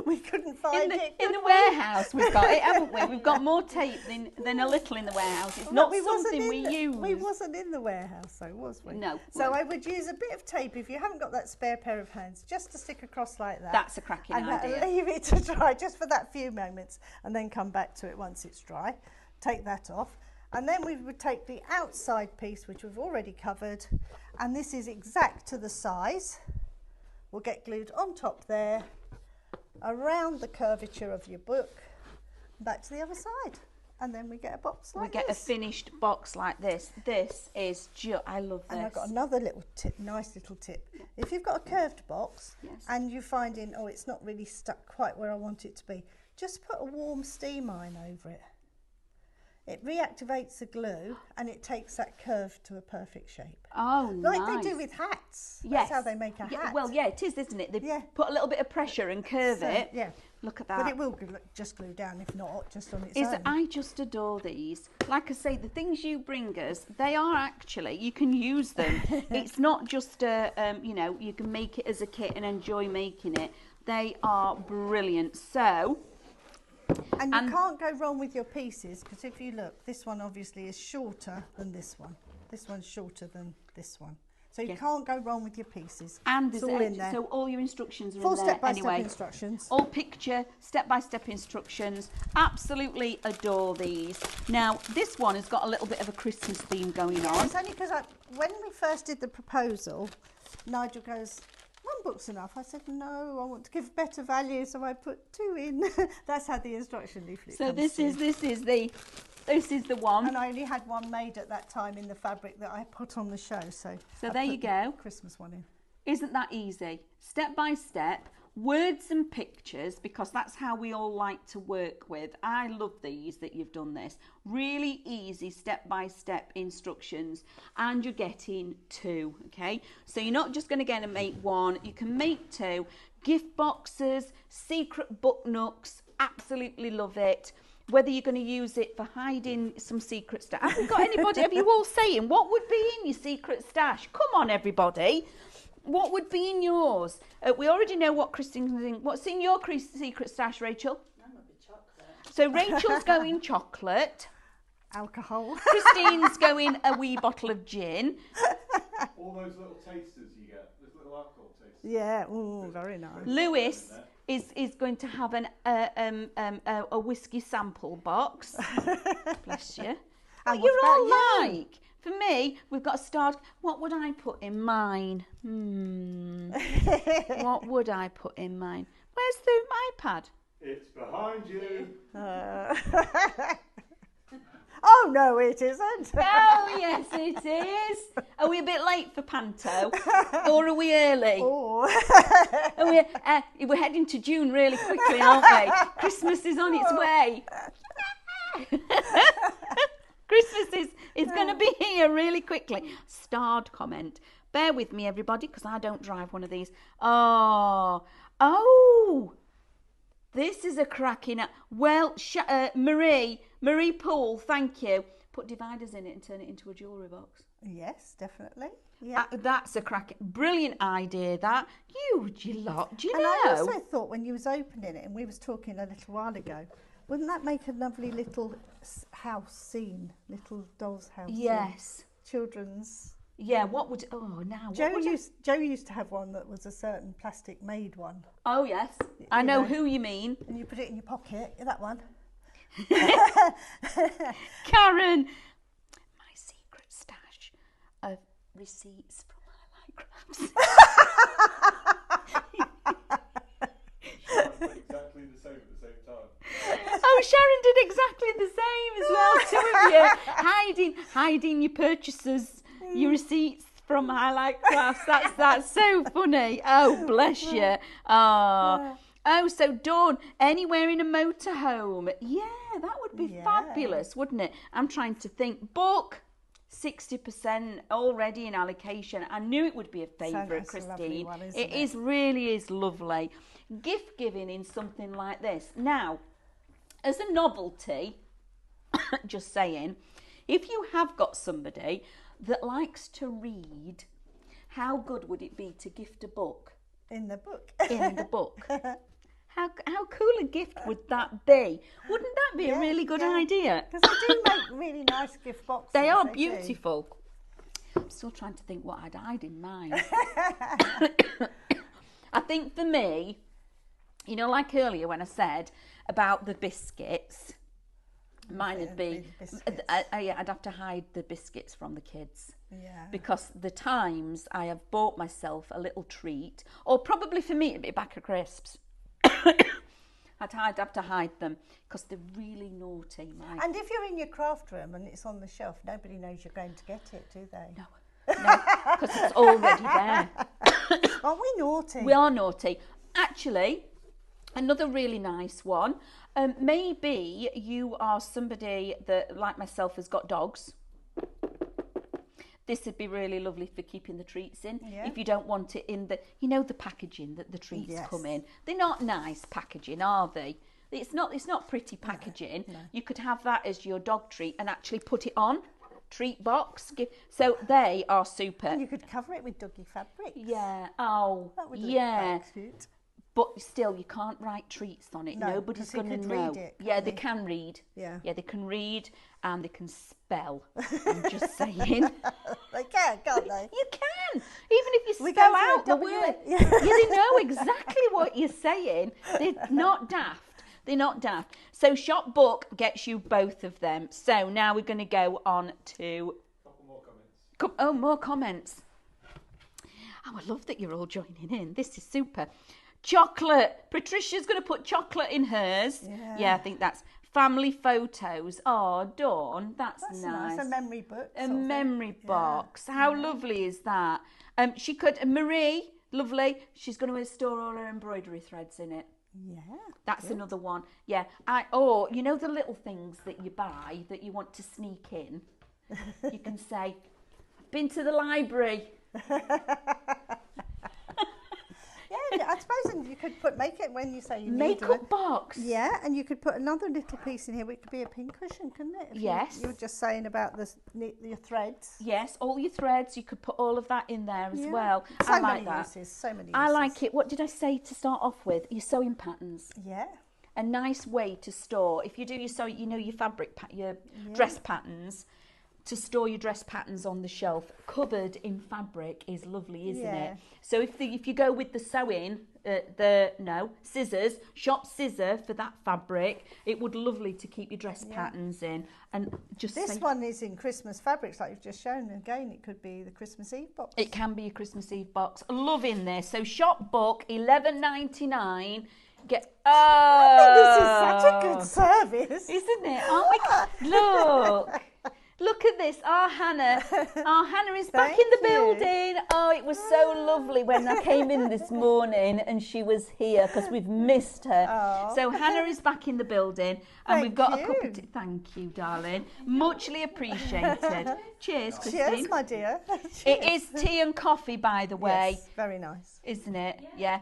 We couldn't find it. In the warehouse we've got it, haven't we? We've got more tape than a little in the warehouse. It's not something we use. We wasn't in the warehouse, though, was we? No. So I would use a bit of tape if you haven't got that spare pair of hands, just to stick across like that. That's a cracking idea. And leave it to dry just for that few moments, and then come back to it once it's dry. Take that off. And then we would take the outside piece, which we've already covered, and this is exact to the size. We'll get glued on top there, around the curvature of your book, back to the other side, and then we get a box like this. We get a finished box like this. This is I love this. And I've got another little tip, nice little tip. If you've got a curved box and you're finding, oh, it's not really stuck quite where I want it to be, just put a warm steam iron over it. It reactivates the glue and it takes that curve to a perfect shape. Oh, like nice. they do with hats. Yes. That's how they make a hat. Well, yeah, it is, isn't it? They put a little bit of pressure and curve it. Yeah. Look at that. But it will just glue down, if not, just on its own. I just adore these. Like I say, the things you bring us, they are actually, you can use them. It's not just you can make it as a kit and enjoy making it. They are brilliant. So... And you can't go wrong with your pieces, because if you look, this one obviously is shorter than this one. This one's shorter than this one. So you can't go wrong with your pieces. And it's all in there. So all your instructions are full in there step-by-step instructions. All picture, step-by-step instructions. Absolutely adore these. Now, this one has got a little bit of a Christmas theme going on. It's only because when we first did the proposal, Nigel goes, "One book's enough." I said, "No, I want to give better value, so I put 2 in." That's how the instruction leaflet So comes this is the one. And I only had one made at that time in the fabric that I put on the show. So there you go. Christmas one in. Isn't that easy? Step by step, words and pictures, because that's how we all like to work with. I love these that you've done this. Really easy step-by-step instructions, and you're getting 2, okay? So you're not just going to get and make 1, you can make 2. Gift boxes, secret book nooks, absolutely love it. Whether you're going to use it for hiding some secret stash. Have we got anybody, have you all saying, what would be in your secret stash? Come on, everybody. What would be in yours? We already know what Christine's in. What's in your secret stash, Rachel? Mine would be chocolate. So Rachel's going chocolate. Alcohol. Christine's going a wee bottle of gin. All those little tasters you get, those little alcohol tasters. Yeah, ooh, very nice. Lewis is going to have a whiskey sample box. Bless you. What you're all like. For me, we've got a start. What would I put in mine? What would I put in mine? Where's the iPad? It's behind you. Oh, no, it isn't. Oh, yes, it is. Are we a bit late for Panto? Or are we early? Oh. We're heading to June really quickly, aren't we? Christmas is on its way. Christmas is going to be here really quickly. Starred comment. Bear with me, everybody, because I don't drive one of these. Oh, this is a cracking. Well, Marie Poole, thank you. Put dividers in it and turn it into a jewellery box. Yes, definitely. Yeah, that's a cracking, brilliant idea. That do you know? I also thought when you was opening it, and we was talking a little while ago, wouldn't that make a lovely little house scene, little doll's house? Yes. Scene? Children's. Yeah. What would? Oh, now. Joe used to have one that was a certain plastic made one. Oh yes, I know who you mean. And you put it in your pocket. That one. Karen, my secret stash of receipts from Highlight Crafts. Exactly the same at the same time. Oh, Sharon did exactly the same as well. Two of you hiding your purchases, your receipts from Highlight Crafts. That's so funny. Oh, bless you. Oh, so Dawn, anywhere in a motorhome. Yeah, that would be fabulous, wouldn't it? I'm trying to think. Book, 60% already in allocation. I knew it would be a favourite, Christine. It really is lovely. Gift giving in something like this. Now, as a novelty, just saying, if you have got somebody that likes to read, how good would it be to gift a book? In the book. In the book. How cool a gift would that be? Wouldn't that be a really good idea? Because they do make really nice gift boxes. They are beautiful. I'm still trying to think what I'd hide in mine. I think for me, you know, like earlier when I said about the biscuits, mine would be, I'd have to hide the biscuits from the kids. Yeah. Because the times I have bought myself a little treat, or probably for me it'd be a bag of crisps. I'd have to hide them because they're really naughty. And if you're in your craft room and it's on the shelf, nobody knows you're going to get it, do they? No, because it's already there. Aren't we naughty? We are naughty. Actually, another really nice one. Maybe you are somebody that, like myself, has got dogs. This would be really lovely for keeping the treats in. Yeah. If you don't want it in the, you know, the packaging that the treats come in. They're not nice packaging, are they? It's not pretty packaging. No. You could have that as your dog treat and actually put it on treat box. So they are super. And you could cover it with doggy fabric. Yeah. Oh, that would look quite cute. But still, you can't write treats on it. No, nobody's going to know. Read it, they can read. Yeah, they can read and they can spell. I'm just saying. They can, can't they? You can, even if you spell out the word. They know exactly what you're saying. They're not daft. They're not daft. So Shop Book gets you both of them. So now we're going to go on to. Couple more comments. More comments. Oh, I love that you're all joining in. This is super. Chocolate. Patricia's going to put chocolate in hers. Yeah, I think that's family photos. Oh, Dawn, that's nice. A memory book. A memory box. How lovely is that? She could. Marie, lovely. She's going to store all her embroidery threads in it. Yeah. That's another one. Yeah. You know the little things that you buy that you want to sneak in. You can say, "I've been to the library." Yeah, I suppose you could make it when you say you makeup box. Yeah, and you could put another little piece in here, which could be a pincushion, couldn't it? Yes. You were just saying about your threads. Yes, all your threads. You could put all of that in there as well. I like that. So many uses. I like it. What did I say to start off with? Your sewing patterns. Yeah. A nice way to store. If you do your your fabric, your dress patterns. to store your dress patterns on the shelf. Covered in fabric is lovely, isn't it? So if you go with the sewing, scissors, shop scissor for that fabric, it would lovely to keep your dress patterns in. And just this one is in Christmas fabrics, like you've just shown. Again, it could be the Christmas Eve box. It can be a Christmas Eve box. Loving this. So shop book, $11.99. Get this is such a good service, isn't it? Aren't we? Look at this. Our Hannah is back in the building. Oh, it was so lovely when I came in this morning and she was here because we've missed her. Oh. So Hannah is back in the building and we've got a cup of tea. Thank you, darling. Muchly appreciated. Cheers, Christine. Cheers, my dear. Cheers. It is tea and coffee, by the way. Yes, very nice. Isn't it? Yeah.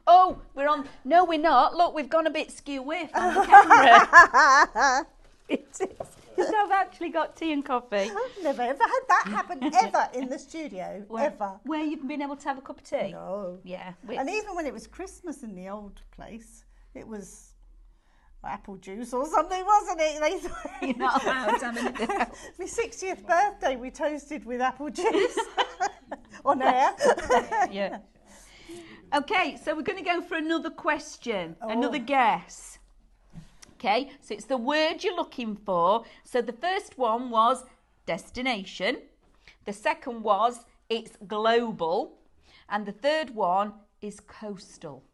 Oh, we're on. No, we're not. Look, we've gone a bit skew whiff on the camera. It is. I've actually got tea and coffee. I've never ever had that happen ever in the studio, ever. Where you've been able to have a cup of tea? No. Yeah. And even when it was Christmas in the old place, it was apple juice or something, wasn't it? They thought you're not allowed to have anything else. My 60th birthday, we toasted with apple juice on air. Yeah. Okay, so we're going to go for another question, another guess. Okay, so it's the word you're looking for. So the first one was destination. The second was it's global. And the third one is coastal.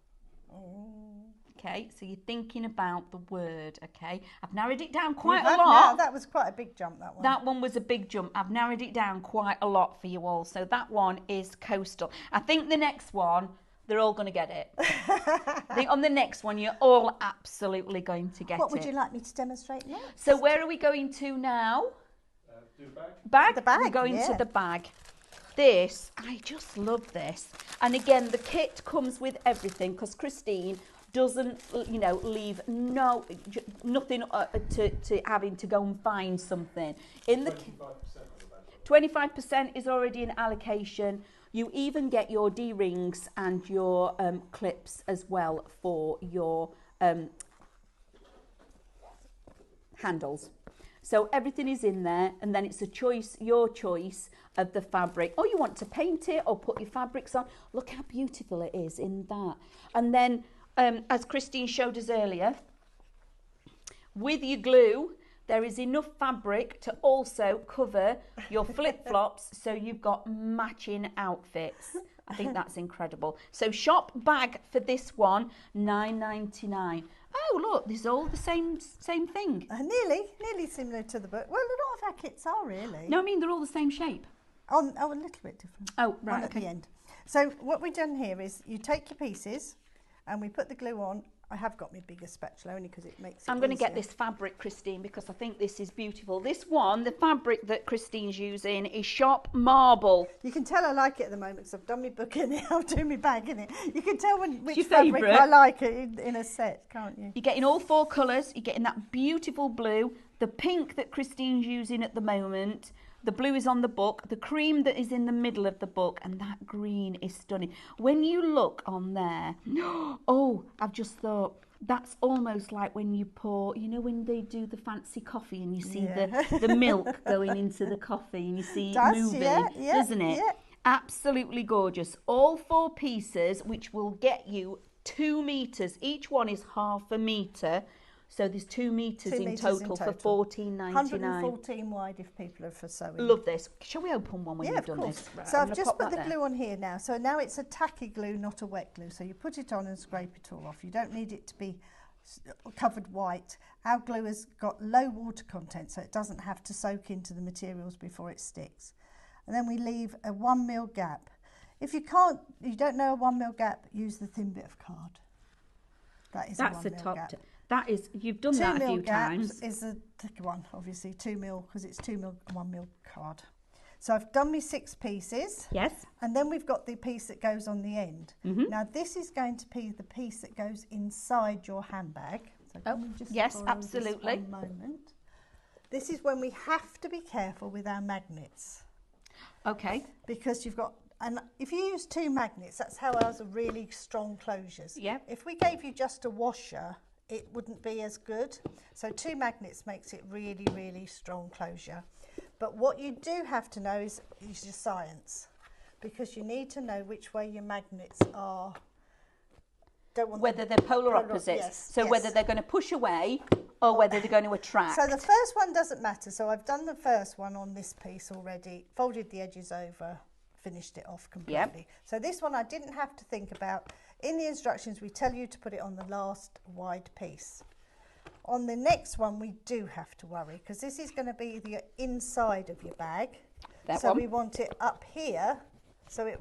Okay, so you're thinking about the word, okay? I've narrowed it down quite a lot. That was quite a big jump, that one. That one was a big jump. I've narrowed it down quite a lot for you all. So that one is coastal. I think the next one, they're all going to get it. I think on the next one, you're all absolutely going to get it. What would you like me to demonstrate next? So where are we going to now? Do the bag. Bag? The bag, We're going to the bag. This, I just love this. And again, the kit comes with everything because Christine doesn't, leave nothing to having to go and find something. In the 25% is already in allocation. You even get your D-rings and your clips as well for your handles. So everything is in there, and then it's your choice of the fabric. Or you want to paint it or put your fabrics on. Look how beautiful it is in that. And then, as Christine showed us earlier, with your glue, there is enough fabric to also cover your flip-flops, so you've got matching outfits. I think that's incredible. So shop bag for this one, $9.99. Oh, look, these are all the same thing. Nearly similar to the book. Well, a lot of our kits are really. No, I mean, they're all the same shape. A little bit different. Oh, right, at the end. So what we've done here is you take your pieces and we put the glue on. I have got my bigger spatula only because it makes it I'm going to get this fabric, Christine, because I think this is beautiful. This one, the fabric that Christine's using is Shop Marble. You can tell I like it at the moment because I've done my book in it, I'm doing my bag in it. You can tell which fabric I like it in a set, can't you? You're getting all four colours. You're getting that beautiful blue, the pink that Christine's using at the moment. The blue is on the book, the cream that is in the middle of the book, and that green is stunning. When you look on there, oh, I've just thought, that's almost like when you pour, when they do the fancy coffee and you see the milk going into the coffee and you see it moving, doesn't it? Yeah. Absolutely gorgeous. All four pieces, which will get you 2 meters. Each one is half a meter. So there's 2 meters in total for $14.99. 114 wide if people are for sewing. Love this. Shall we open one when you've done this? Right, so I've just put the glue on here now. So now it's a tacky glue, not a wet glue. So you put it on and scrape it all off. You don't need it to be covered white. Our glue has got low water content, so it doesn't have to soak into the materials before it sticks. And then we leave a 1 mil gap. If you don't know a 1 mil gap, use the thin bit of card. That's a 1 mil gap. That is, you've done that a few times. 2 mil is a thicker one, obviously, 2 mil, because it's 2 mil, 1 mil card. So I've done my 6 pieces. Yes. And then we've got the piece that goes on the end. Now this is going to be the piece that goes inside your handbag. So yes, absolutely. This one moment. This is when we have to be careful with our magnets. Okay. Because and if you use 2 magnets, that's how ours are really strong closures. Yeah. If we gave you just a washer, it wouldn't be as good. So 2 magnets makes it really, really strong closure. But what you do have to know is your science, because you need to know which way your magnets are. Whether they're polar opposites. Yes, so yes. whether they're going to push away or whether they're going to attract. So the first one doesn't matter. So I've done the first one on this piece already, folded the edges over, finished it off completely. Yep. So this one I didn't have to think about. In the instructions we tell you to put it on the last wide piece. On the next one we do have to worry, because this is going to be the inside of your bag. So we want it up here, so it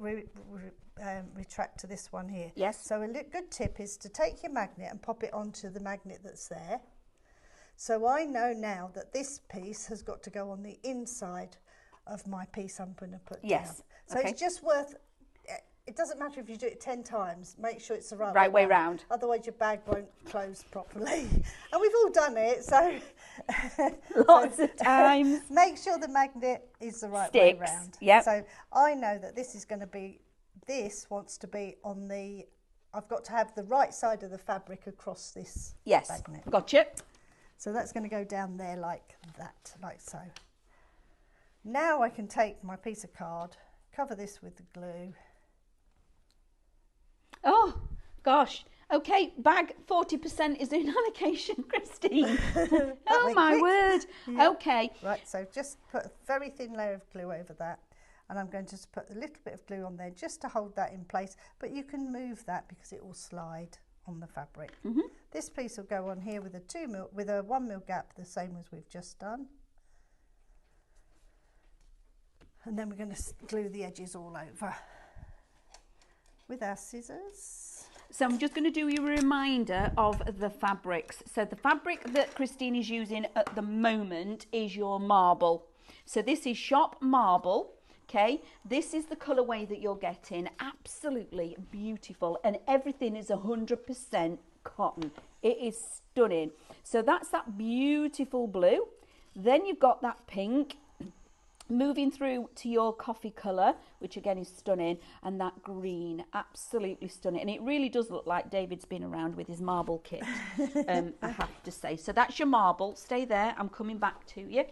retract to this one here. Yes. So a good tip is to take your magnet and pop it onto the magnet that's there. So I know now that this piece has got to go on the inside of my piece I'm going to put down. So it's just worth, it doesn't matter if you do it 10 times, make sure it's the right way round. Otherwise your bag won't close properly. And we've all done it, so lots of times. Make sure the magnet is the right way round. Yep. So I know that this is going to be, this wants to be on the, I've got to have the right side of the fabric across this magnet. Gotcha. So that's going to go down there like that, like so. Now I can take my piece of card, cover this with the glue. Oh, gosh. Okay, bag 40% is in allocation, Christine. Oh, my word. Yeah. Okay. Right, so just put a very thin layer of glue over that. And I'm going to just put a little bit of glue on there just to hold that in place. But you can move that because it will slide on the fabric. Mm-hmm. This piece will go on here with a 1 mil gap, the same as we've just done. And then we're going to glue the edges all over with our scissors. So I'm just going to do you a reminder of the fabrics. So the fabric that Christine is using at the moment is your marble. So this is shop marble. Okay, this is the colourway that you're getting. Absolutely beautiful, and everything is 100% cotton. It is stunning. So that's that beautiful blue. Then you've got that pink. Moving through to your coffee colour, which again is stunning, and that green, absolutely stunning. And it really does look like David's been around with his marble kit, I have to say. So that's your marble. Stay there. I'm coming back to you.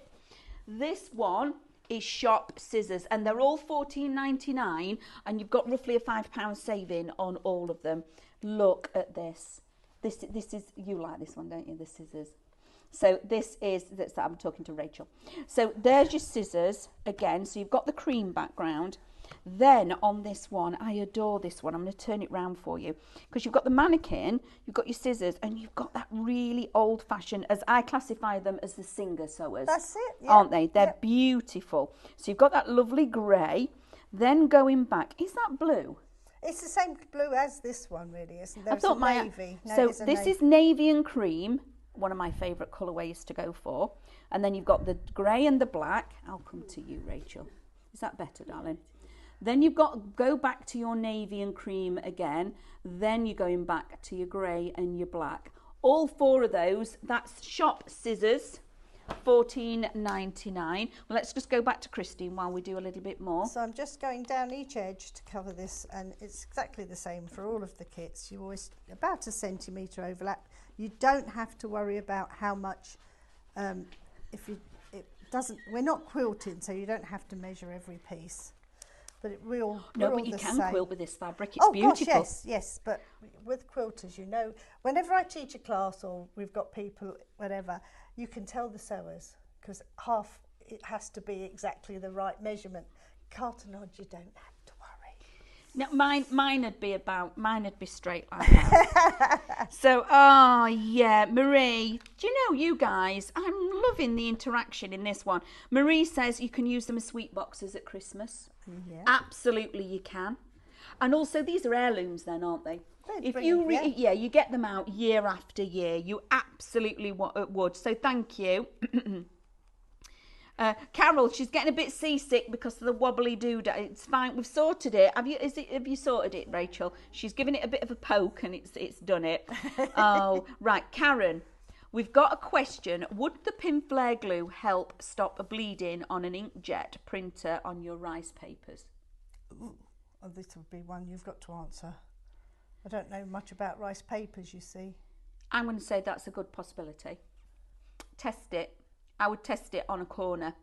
This one is shop scissors, and they're all $14.99, and you've got roughly a £5 saving on all of them. Look at this. This is, you like this one, don't you? The scissors. So this is, I'm talking to Rachel. So there's your scissors again. So you've got the cream background. Then on this one, I adore this one. I'm going to turn it round for you, because you've got the mannequin, you've got your scissors, and you've got that really old-fashioned, as I classify them as the singer sewers. That's it, yeah. Aren't they? They're beautiful. So you've got that lovely grey. Then going back, is that blue? It's the same blue as this one, really, isn't there? I thought navy. No, so this is navy and cream. One of my favourite colourways to go for. And then you've got the grey and the black. I'll come to you, Rachel. Is that better, darling? Then you've got, go back to your navy and cream again. Then you're going back to your grey and your black. All 4 of those, that's shop scissors, $14.99. Well, let's just go back to Christine while we do a little bit more. So I'm just going down each edge to cover this, and it's exactly the same for all of the kits. You always, about a centimetre overlap. You don't have to worry about how much, we're not quilting, so you don't have to measure every piece. But it will. No, but you can quilt with this fabric. It's beautiful. Gosh, yes. But with quilters, you know, whenever I teach a class or we've got people, whatever, you can tell the sewers, because it has to be exactly the right measurement. Cartonage, you don't have to worry. No, mine would be straight like that. So, yeah, Marie, do you know, you guys, I'm loving the interaction in this one. Marie says you can use them as sweet boxes at Christmas. Yeah. Absolutely, you can. And also, these are heirlooms then, aren't they? If you you get them out year after year, you absolutely would. So thank you. Carol, she's getting a bit seasick because of the wobbly doodah. It's fine. We've sorted it. Have you sorted it, Rachel? She's given it a bit of a poke and it's done it. Oh, right. Karen, we've got a question. Would the Pinflair glue help stop a bleeding on an inkjet printer on your rice papers? Ooh, this would be one you've got to answer. I don't know much about rice papers, you see. I'm going to say that's a good possibility. Test it. I would test it on a corner,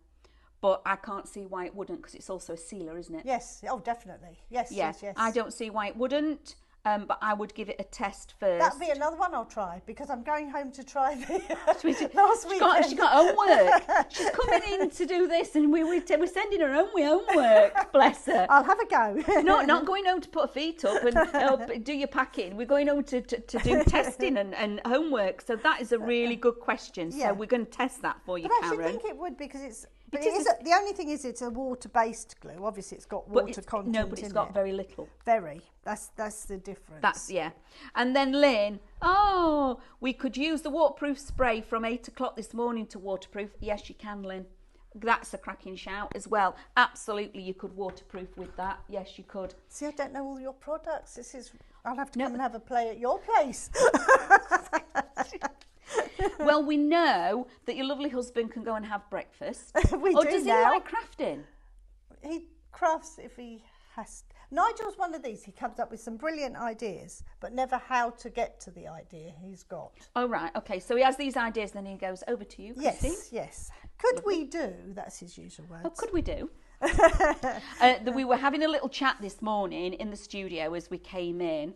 but I can't see why it wouldn't, because it's also a sealer, isn't it? Yes. Oh, definitely. Yes, yes, yes. I don't see why it wouldn't, but I would give it a test first. That'll be another one I'll try, because I'm going home to try the last weekend. She's got homework. She's coming in to do this, and we're sending her home with homework. Bless her. I'll have a go. Not going home to put her feet up and do your packing. We're going home to do testing and homework. So that is a really good question. So we're going to test that for you, Karen. But I think it would, because it's... But the only thing is, it's a water-based glue. Obviously, it's got water content in it. No, but it's got very little. Very. That's the difference. And then Lynn, we could use the waterproof spray from 8 o'clock this morning to waterproof. Yes, you can, Lynn. That's a cracking shout as well. Absolutely, you could waterproof with that. Yes, you could. See, I don't know all your products. I'll have to come and have a play at your place. Well, we know that your lovely husband can go and have breakfast. Does he like crafting? He crafts if he has. Nigel's one of these. He comes up with some brilliant ideas, but never how to get to the idea he's got. Oh, right. Okay. So he has these ideas, then he goes over to you, Christine. Yes. Could we do? That's his usual words. Oh, could we do? We were having a little chat this morning in the studio as we came in.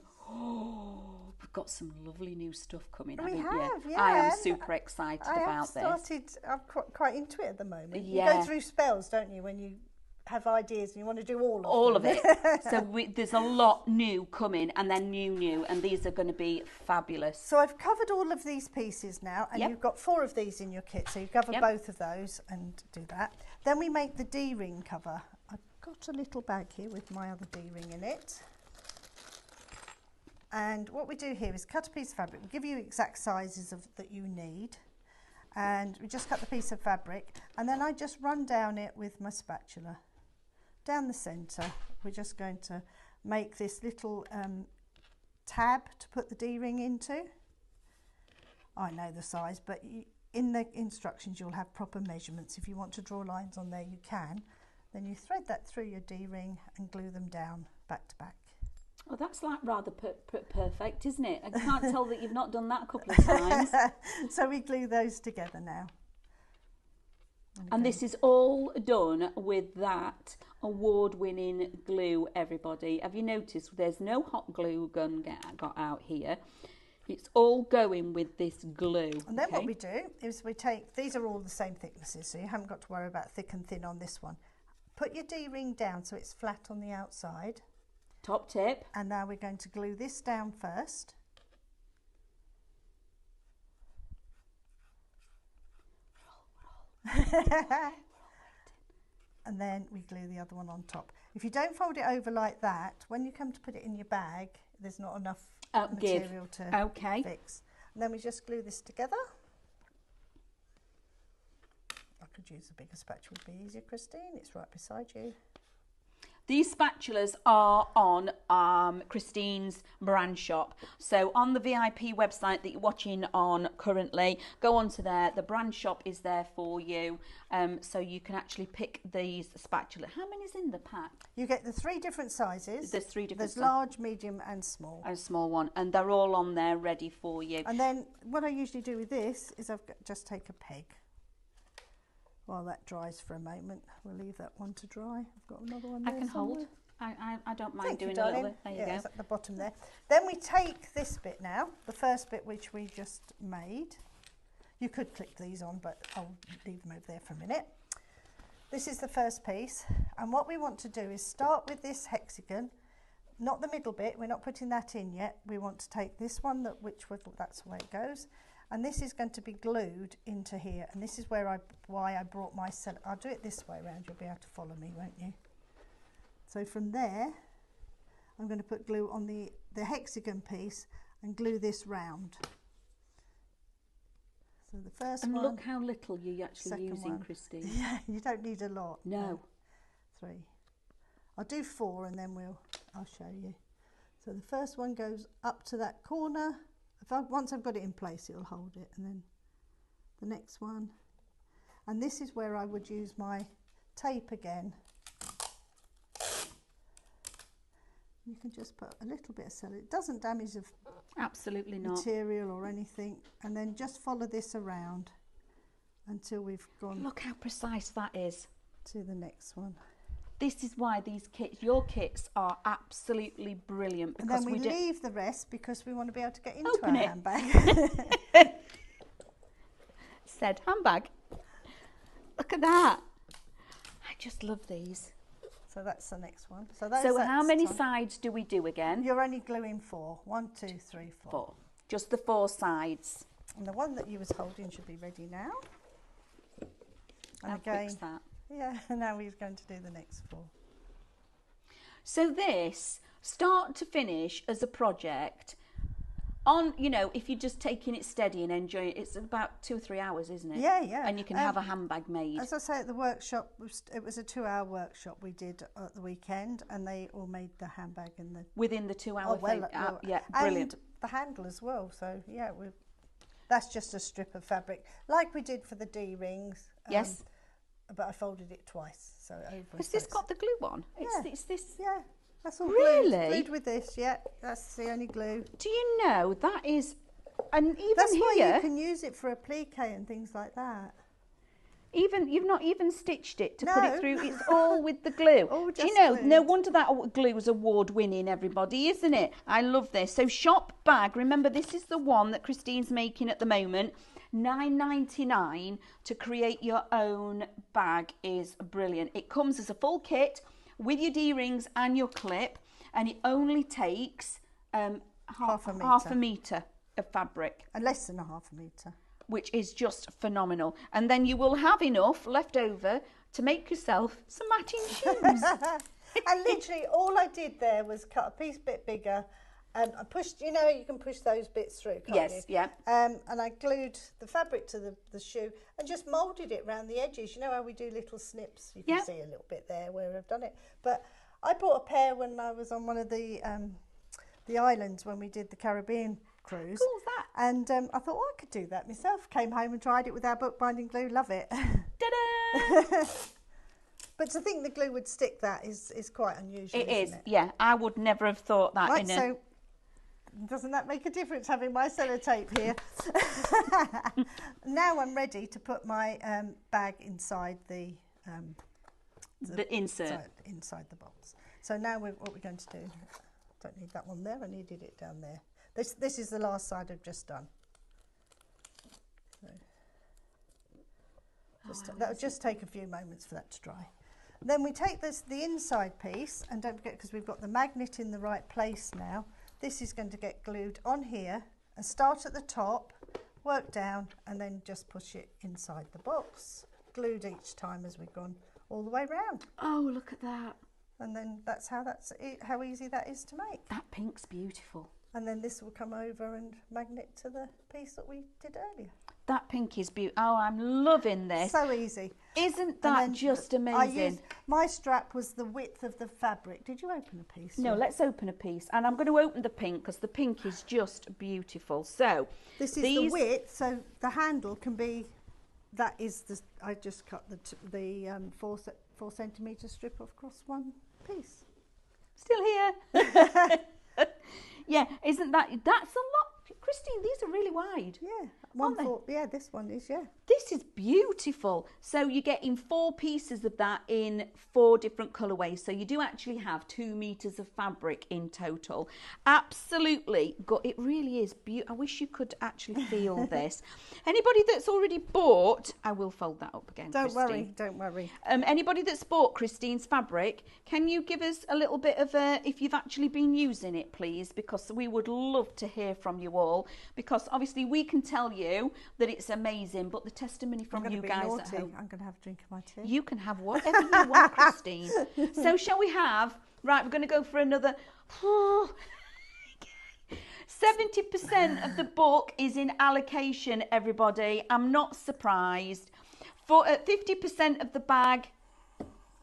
We've got some lovely new stuff coming. We have, yeah. I am super excited about this. I'm quite into it at the moment. Yeah. You go through spells, don't you, when you have ideas and you want to do all of it. So there's a lot new coming, and then new, and these are going to be fabulous. So I've covered all of these pieces now, and you've got 4 of these in your kit, so you cover both of those and do that. Then we make the D-ring cover. I've got a little bag here with my other D-ring in it. And what we do here is cut a piece of fabric. We give you exact sizes that you need, and we just cut the piece of fabric, and then I just run down it with my spatula down the centre. We're just going to make this little tab to put the D-ring into. I know the size, but in the instructions you'll have proper measurements. If you want to draw lines on there, you can. Then you thread that through your D-ring and glue them down back to back. Oh, that's like rather perfect, isn't it? I can't tell that you've not done that a couple of times. So we glue those together now. And this is all done with that award-winning glue, everybody. Have you noticed there's no hot glue gun got out here? It's all going with this glue. And then what we do is we take, these are all the same thicknesses, so you haven't got to worry about thick and thin on this one. Put your D-ring down so it's flat on the outside. Top tip. And now we're going to glue this down first. And then we glue the other one on top. If you don't fold it over like that, when you come to put it in your bag, there's not enough material to fix. And then we just glue this together. I could use a bigger spatula, would be easier, Christine. It's right beside you. These spatulas are on Christine's brand shop. So on the VIP website that you're watching on currently, go onto there. The brand shop is there for you. So you can actually pick these spatulas. How many's in the pack? You get the 3 different sizes. There's 3 different sizes. There's large, medium and small. And a small one. And they're all on there ready for you. And then what I usually do with this is just take a peg. While that dries for a moment, we'll leave that one to dry. I've got another one there. I can somewhere. hold. I don't mind doing a little bit. There you go. It's at the bottom there. Then we take this bit now, the first bit which we just made. You could clip these on, but I'll leave them over there for a minute. This is the first piece, and what we want to do is start with this hexagon, not the middle bit. We're not putting that in yet. We want to take this one, that's the way it goes. And this is going to be glued into here, and this is why I brought my cell. I'll do it this way around, you'll be able to follow me, won't you? So from there, I'm going to put glue on the hexagon piece and glue this round. So the first one. And look how little you're actually using, Christine. Yeah, you don't need a lot. No. 3. I'll do 4 and then I'll show you. So the first one goes up to that corner. Once I've got it in place, it'll hold it, and then the next one, and this is where I would use my tape again. You can just put a little bit of celery. It doesn't damage the absolutely not material or anything. And then just follow this around until we've gone. Look how precise that is. To the next one. This is why these kits, your kits, are absolutely brilliant. And then we leave the rest because we want to be able to get into Open our it. handbag. Said handbag. Look at that. I just love these. So that's the next one. So how many sides do we do again? You're only gluing 4. 1, 2, 3, 4. 4. Just the 4 sides. And the one that you was holding should be ready now. And How again, quick's that? yeah, now we're going to do the next 4. So this, start to finish as a project, on, you know, if you're just taking it steady and enjoying it, it's about 2 or 3 hours, isn't it? Yeah, yeah. And you can have a handbag made. As I say, at the workshop, it was a 2-hour workshop we did at the weekend, and they all made the handbag in the... Within the 2-hour thing. Yeah, and brilliant. the handle as well, so yeah, that's just a strip of fabric, like we did for the D-rings. Yes. But I folded it twice, so over. Has this got the glue on? Yeah. It's this. Yeah, that's all Really? glued with this. Yeah, that's the only glue. Do you know that is, and even That's here, why you can use it for applique and things like that. even you've not even stitched it to put No. it through. It's all with the glue. All Do you just know? glued. No wonder that glue is award winning, everybody, isn't it? I love this. So shop bag. Remember, this is the one that Christine's making at the moment. $9.99 to create your own bag is brilliant. It comes as a full kit with your D-rings and your clip, and it only takes half a metre of fabric. And less than a half a metre. Which is just phenomenal. And then you will have enough left over to make yourself some matching shoes. And literally all I did there was cut a piece a bit bigger. I pushed, you know, you can push those bits through, can't Yes, you? yeah. And I glued the fabric to the shoe and just moulded it around the edges. You know how we do little snips? You can Yeah. see a little bit there where I've done it. But I bought a pair when I was on one of the islands when we did the Caribbean cruise. Cool's that? And I thought, I could do that myself. Came home and tried it with our bookbinding glue. Love it. Ta-da! But to think the glue would stick that is quite unusual. It isn't is, it? yeah. I would never have thought that. Right, so doesn't that make a difference having my sellotape here? Now I'm ready to put my bag inside the insert. inside the box. So now what we're going to do, don't need that one there, I needed it down there. This is the last side I've just done. So that'll just take a few moments for that to dry. Then we take the inside piece, and don't forget, because we've got the magnet in the right place now, this is going to get glued on here and start at the top, work down, and then just push it inside the box. Glued each time as we've gone all the way round. Oh, look at that. And then that's how easy that is to make. That pink's beautiful. And then this will come over and magnet to the piece that we did earlier. That pink is beautiful. Oh, I'm loving this. So easy. Isn't that just amazing? My strap was the width of the fabric. Did you open a piece? No, let's open a piece. And I'm going to open the pink because the pink is just beautiful. So this is the width, so the handle can be, that is the, I just cut the 4 centimetre strip across one piece. Still here. Yeah, isn't that's a lot. Christine, these are really wide. Yeah, yeah, this one is, yeah. This is beautiful. So you're getting 4 pieces of that in 4 different colourways. So you do actually have 2 meters of fabric in total. Absolutely. It really is beautiful. I wish you could actually feel this. Anybody that's already bought, I will fold that up again, Don't Christine. worry. Anybody that's bought Christine's fabric, can you give us a little bit of if you've actually been using it, please? Because we would love to hear from you all. Because obviously we can tell you that it's amazing, but the testimony from you guys at home. I'm going to have a drink of my tea. You can have whatever you want, Christine. So shall we have, right, we're going to go for another, 70% of the book is in allocation, everybody. I'm not surprised. 50% of the bag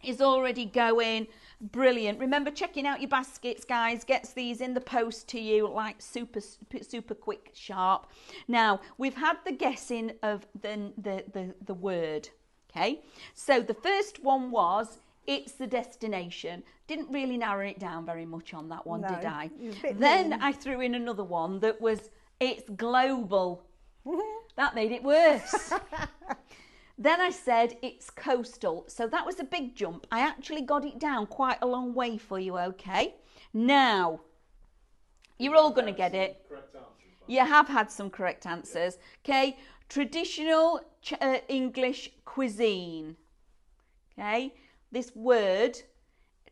is already going. Brilliant. Remember, checking out your baskets, guys, gets these in the post to you like super quick, sharp. Now, we've had the guessing of the word, okay? So the first one was it's the destination. Didn't really narrow it down very much on that one, No, did I? it was a bit Then mean. I threw in another one that was, it's global. That made it worse. Then I said it's coastal. So that was a big jump. I actually got it down quite a long way for you, okay? Now, you're all going to get it. Correct answers. You have had some correct answers. Okay, traditional English cuisine. Okay, this word,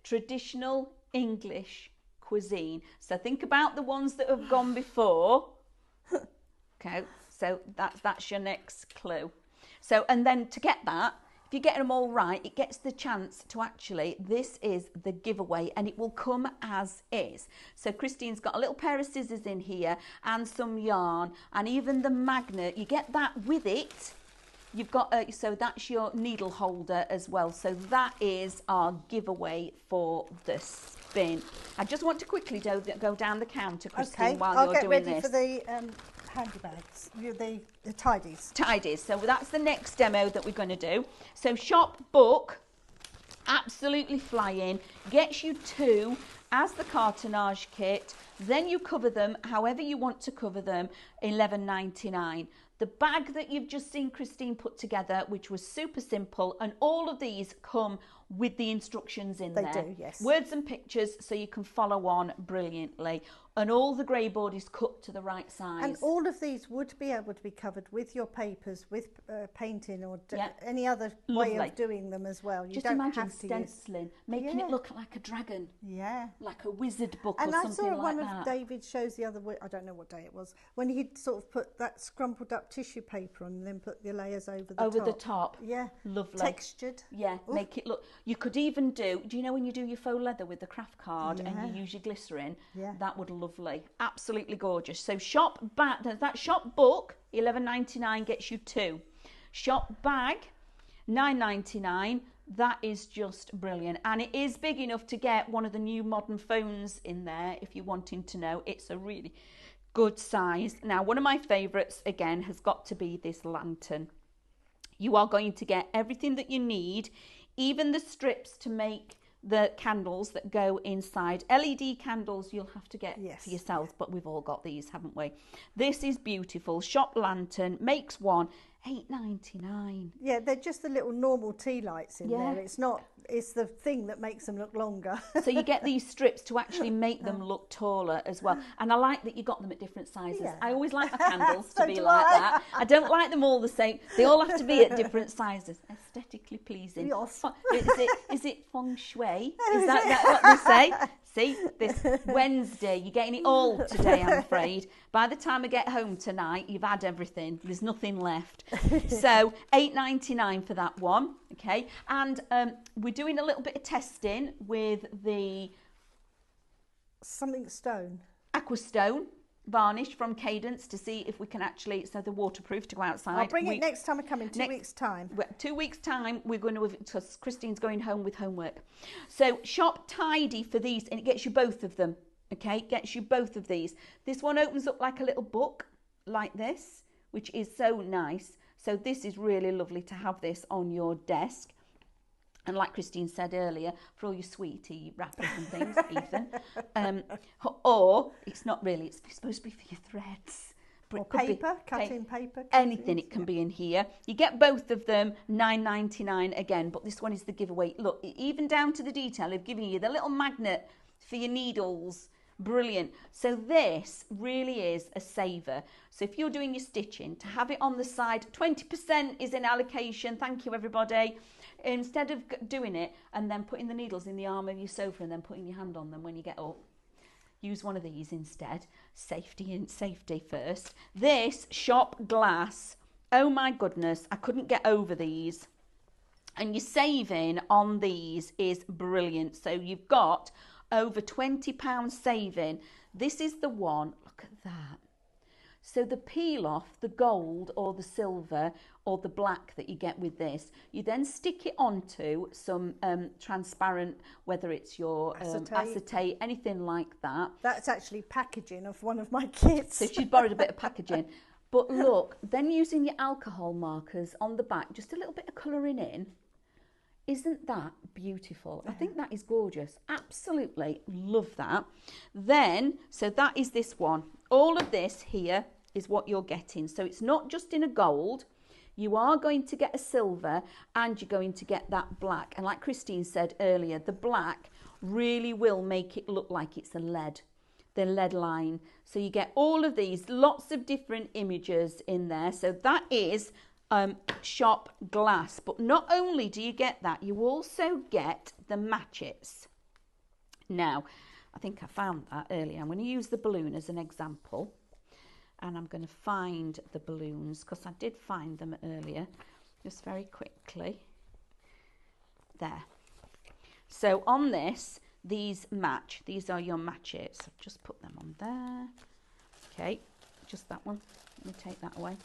traditional English cuisine. So think about the ones that have gone before. Okay, so that's your next clue. So, and then to get that, if you get them all right, it gets the chance to actually, this is the giveaway and it will come as is. So Christine's got a little pair of scissors in here and some yarn and even the magnet, you get that with it. You've got, so that's your needle holder as well. So that is our giveaway for the spin. I just want to quickly go down the counter, Christine, while I'll you're get doing ready this. for the handy bags, the tidies. Tidies. So that's the next demo that we're going to do. So shop, book, absolutely flying, gets you 2 as the cartonnage kit. Then you cover them however you want to cover them, $11.99. The bag that you've just seen Christine put together, which was super simple, and all of these come with the instructions in there. They do, yes. Words and pictures so you can follow on brilliantly. And all the grey board is cut to the right size. And all of these would be able to be covered with your papers, with painting or any other way Lovely. of doing them as well. You Just don't imagine have to use... stenciling, making it look like a dragon, Yeah. like a wizard book And or I something saw like one that. of David's shows the other week, I don't know what day it was, when he'd sort of put that scrumpled up tissue paper on and then put the layers over the top. Yeah. Lovely. Textured. Yeah, Oof. make it look... You could even do you know when you do your faux leather with the craft card and Yeah. you use your glycerin? Yeah. That would lovely. Absolutely gorgeous. So shop that shop book, $11.99 gets you 2. Shop bag, $9.99. That is just brilliant. And it is big enough to get one of the new modern phones in there if you're wanting to know. It's a really good size. Now, one of my favourites, again, has got to be this lantern. You are going to get everything that you need, even the strips to make the candles that go inside. LED candles you'll have to get for yourselves, but we've all got these, haven't we? This is beautiful. Shop lantern, makes one, $8.99. Yeah, they're just the little normal tea lights in there. It's not, it's the thing that makes them look longer. So you get these strips to actually make them look taller as well. And I like that you got them at different sizes. Yeah. I always like my candles So to be do like I. that. I don't like them all the same. They all have to be at different sizes. Aesthetically pleasing. Yes. Is it feng shui? Is that what they say? See, this Wednesday, you're getting it all today, I'm afraid. By the time I get home tonight, you've had everything. There's nothing left. So $8.99 for that one, okay? And we're doing a little bit of testing with the Something stone. Aquastone varnish from Cadence to see if we can actually, so they're waterproof to go outside. I'll bring it next time I come in 2 weeks' time. 2 weeks' time, we're going to, because Christine's going home with homework. So shop tidy for these, and it gets you both of them, okay? It gets you both of these. This one opens up like a little book, like this, which is so nice. So this is really lovely to have this on your desk. And like Christine said earlier, for all your sweetie wrappers and things, Ethan. Or, it's not really, it's supposed to be for your threads. But Or it could be paper, cutting paper. anything, it can be in here. You get both of them, $9.99 again, but this one is the giveaway. Look, even down to the detail of giving you the little magnet for your needles. Brilliant. So this really is a saver. So if you're doing your stitching, to have it on the side, 20% is in allocation. Thank you, everybody. Instead of doing it and then putting the needles in the arm of your sofa and then putting your hand on them when you get up, use one of these instead. Safety first. This shop glass, oh my goodness, I couldn't get over these. And your saving on these is brilliant. So you've got over £20 saving. This is the one, look at that. So the peel off, the gold or the silver or the black that you get with this, you then stick it onto some transparent, whether it's your acetate, anything like that. That's actually packaging of one of my kids. So she's borrowed a bit of packaging. But look, then using your alcohol markers on the back, just a little bit of colouring in, Isn't that beautiful? I think that is gorgeous. Absolutely love that. Then, so that is this one. All of this here is what you're getting. So it's not just in a gold. You are going to get a silver and you're going to get that black. And like Christine said earlier, the black really will make it look like it's a lead, the lead line. So you get all of these, lots of different images in there. So that is shop glass. But not only do you get that, you also get the matches. Now, I think I found that earlier. I'm going to use the balloon as an example. And I'm going to find the balloons because I did find them earlier, just very quickly. There. So on this, these match. These are your matches. So just put them on there. Okay, just that one. Let me take that away.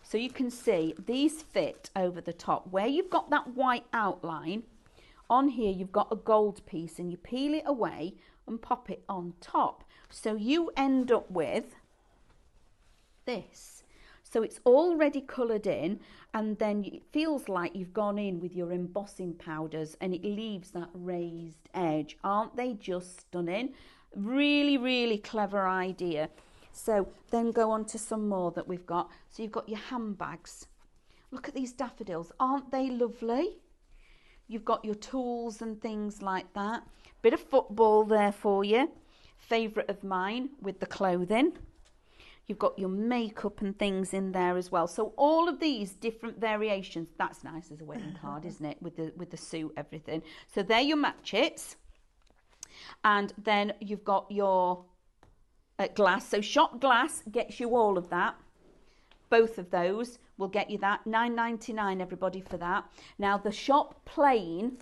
So you can see these fit over the top. Where you've got that white outline, on here you've got a gold piece and you peel it away and pop it on top. So you end up with this. So it's already coloured in, and then it feels like you've gone in with your embossing powders and it leaves that raised edge. Aren't they just stunning? Really, really clever idea. So then go on to some more that we've got. So you've got your handbags. Look at these daffodils. Aren't they lovely? You've got your tools and things like that. Bit of football there for you. Favourite of mine with the clothing. You've got your makeup and things in there as well. So all of these different variations. That's nice as a wedding card, isn't it? With the suit, everything. So they're your matches. And then you've got your glass. So shop glass gets you all of that. Both of those will get you that. $9.99 everybody for that. Now the shop plain,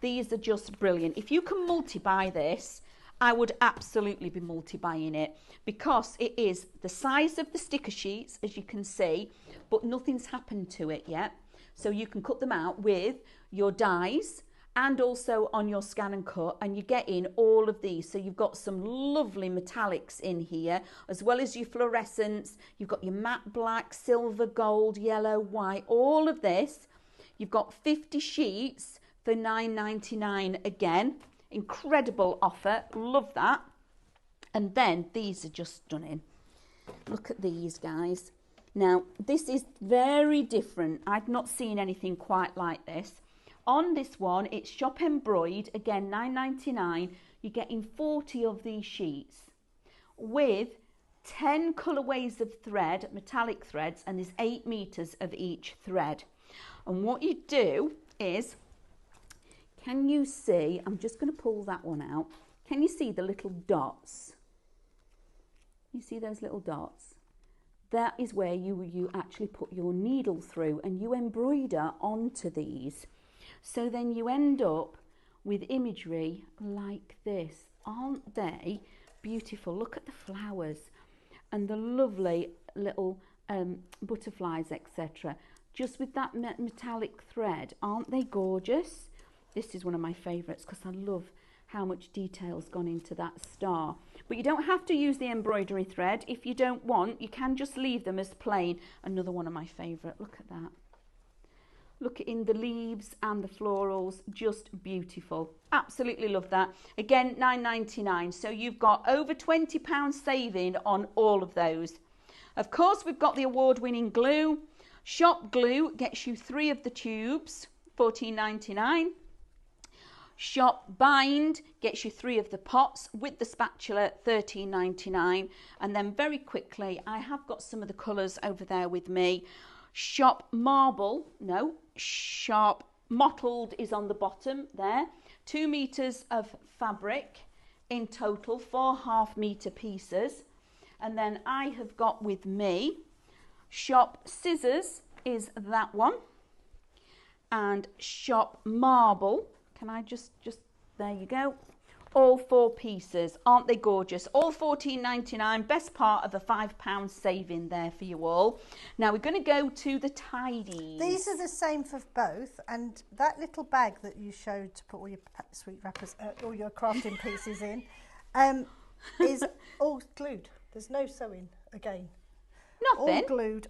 these are just brilliant. If you can multi-buy this, I would absolutely be multi-buying it because it is the size of the sticker sheets, as you can see, but nothing's happened to it yet. So you can cut them out with your dies and also on your scan and cut, and you get in all of these. So you've got some lovely metallics in here, as well as your fluorescents. You've got your matte black, silver, gold, yellow, white, all of this. You've got 50 sheets for $9.99 again. Incredible offer, love that. And then these are just stunning. Look at these, guys. Now this is very different. I've not seen anything quite like this. On this one, it's shop embroidered, again $9.99. You're getting 40 of these sheets with 10 colourways of thread, metallic threads, and there's 8 meters of each thread. And what you do is, can you see, I'm just going to pull that one out. Can you see the little dots? You see those little dots? That is where you actually put your needle through and you embroider onto these. So then you end up with imagery like this. Aren't they beautiful? Look at the flowers and the lovely little butterflies, etc. Just with that metallic thread. Aren't they gorgeous? This is one of my favourites because I love how much detail's gone into that star. But you don't have to use the embroidery thread. If you don't want, you can just leave them as plain. Another one of my favourite. Look at that. Look in the leaves and the florals, just beautiful. Absolutely love that. Again, $9.99. So you've got over £20 saving on all of those. Of course, we've got the award-winning glue. Shop glue gets you 3 of the tubes, $14.99. Shop bind gets you 3 of the pots with the spatula, $13.99. And then very quickly, I have got some of the colours over there with me. Shop marble, no, shop mottled is on the bottom there. 2 meters of fabric in total, 4 half-meter pieces. And then I have got with me shop scissors is that one. And shop marble, can I just there you go. All 4 pieces. Aren't they gorgeous? All $14.99. Best part of a £5 saving there for you all. Now we're going to go to the tidies. These are the same for both, and that little bag that you showed to put all your sweet wrappers, all your crafting pieces in, is all glued. There's no sewing again. Nothing.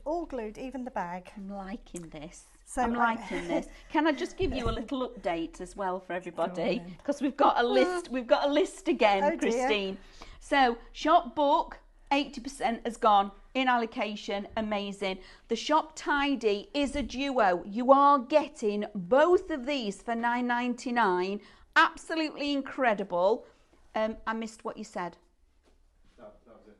All glued, even the bag. I'm liking this. So I'm liking this. Can I just give you a little update as well for everybody? Because we've got a list. We've got a list again, Oh, dear. Christine. So shop book, 80% has gone in allocation. Amazing. The shop tidy is a duo. You are getting both of these for $9.99. Absolutely incredible. I missed what you said. That was it.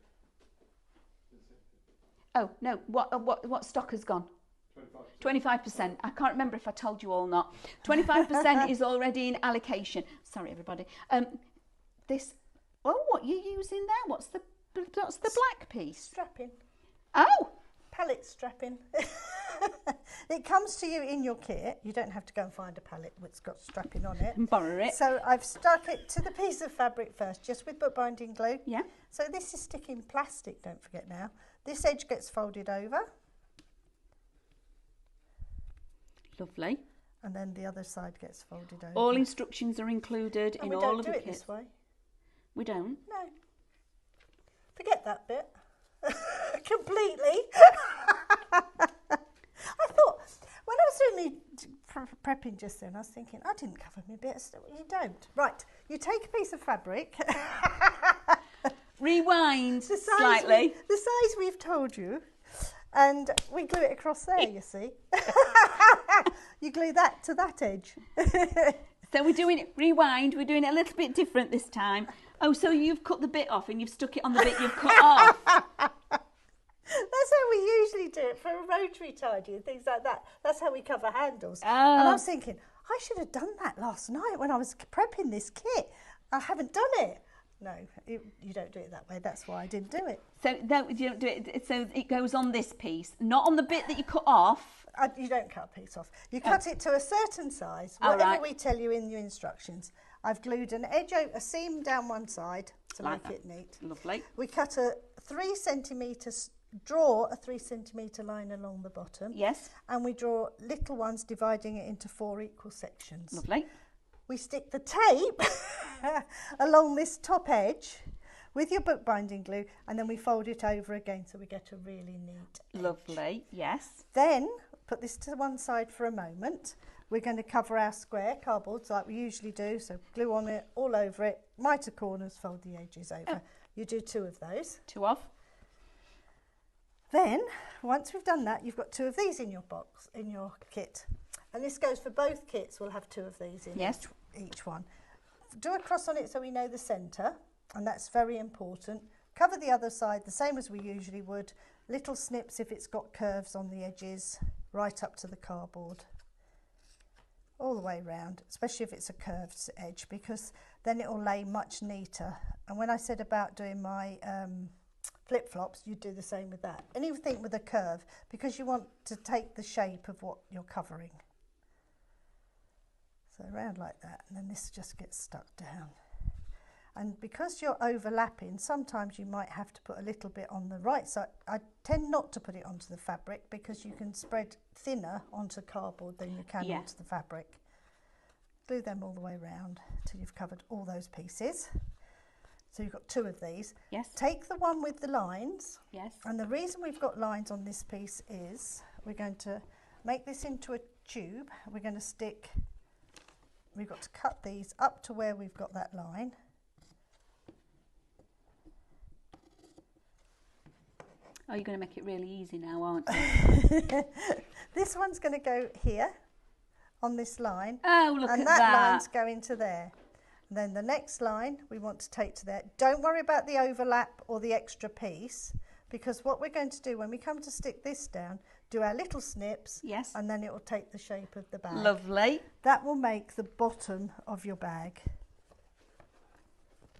Oh no, what stock has gone? 25%. I can't remember if I told you or not. 25% is already in allocation. Sorry, everybody. This. Oh, what are you using there? What's the black piece? Strapping. Oh, Pallet strapping. It comes to you in your kit. You don't have to go and find a pallet that's got strapping on it. borrow it. So I've stuck it to the piece of fabric first, just with bookbinding glue. Yeah. So this is sticking plastic, don't forget now. This edge gets folded over. Lovely. And then the other side gets folded over. All instructions are included and in we all don't of do the it kits. this way. We don't. No. Forget that bit. Completely. I thought, when I was doing the prepping just then, I was thinking, I didn't cover my bit. You don't. Right. You take a piece of fabric. Rewind slightly. The size we've told you. And we glue it across there, you see. You glue that to that edge. So we're doing it, rewind, we're doing it a little bit different this time. Oh, so you've cut the bit off and you've stuck it on the bit you've cut off. That's how we usually do it for a rotary tidy and things like that. That's how we cover handles. Oh. And I was thinking, I should have done that last night when I was prepping this kit. I haven't done it. No, you don't do it that way. That's why I didn't do it. So no, you don't do it. So it goes on this piece, not on the bit that you cut off. You don't cut a piece off. You cut it to a certain size, Oh, whatever right. we tell you in your instructions. I've glued an edge, a seam down one side to Like make that. it neat. Lovely. We cut a 3 centimetre, draw a 3 centimetre line along the bottom. Yes. And we draw little ones, dividing it into 4 equal sections. Lovely. We stick the tape along this top edge with your bookbinding glue, and then we fold it over again so we get a really neat edge. Lovely. Yes. Then put this to one side for a moment. We're going to cover our square cardboards like we usually do, so glue on it all over it, mitre corners, fold the edges over. Oh. You do 2 of those. 2 off. Then once we've done that, you've got 2 of these in your box, in your kit. And this goes for both kits. We'll have 2 of these in Yes. each one. Do a cross on it so we know the centre, and that's very important. Cover the other side the same as we usually would. Little snips if it's got curves on the edges, right up to the cardboard. All the way round, especially if it's a curved edge, because then it will lay much neater. And when I said about doing my flip-flops, you do the same with that. Anything with a curve, because you want to take the shape of what you're covering. So around like that, and then this just gets stuck down. And because you're overlapping, sometimes you might have to put a little bit on the right side. I tend not to put it onto the fabric because you can spread thinner onto cardboard than you can onto the fabric. Glue them all the way around till you've covered all those pieces. So you've got 2 of these. Yes. Take the one with the lines. Yes. And the reason we've got lines on this piece is we're going to make this into a tube. We're going to stick, we've got to cut these up to where we've got that line. Oh, you're going to make it really easy now, aren't you? This one's going to go here on this line. Oh, look and at that that. line's going to there. And then the next line we want to take to there. Don't worry about the overlap or the extra piece, because what we're going to do when we come to stick this down, do our little snips. Yes. And then it will take the shape of the bag. Lovely. That will make the bottom of your bag.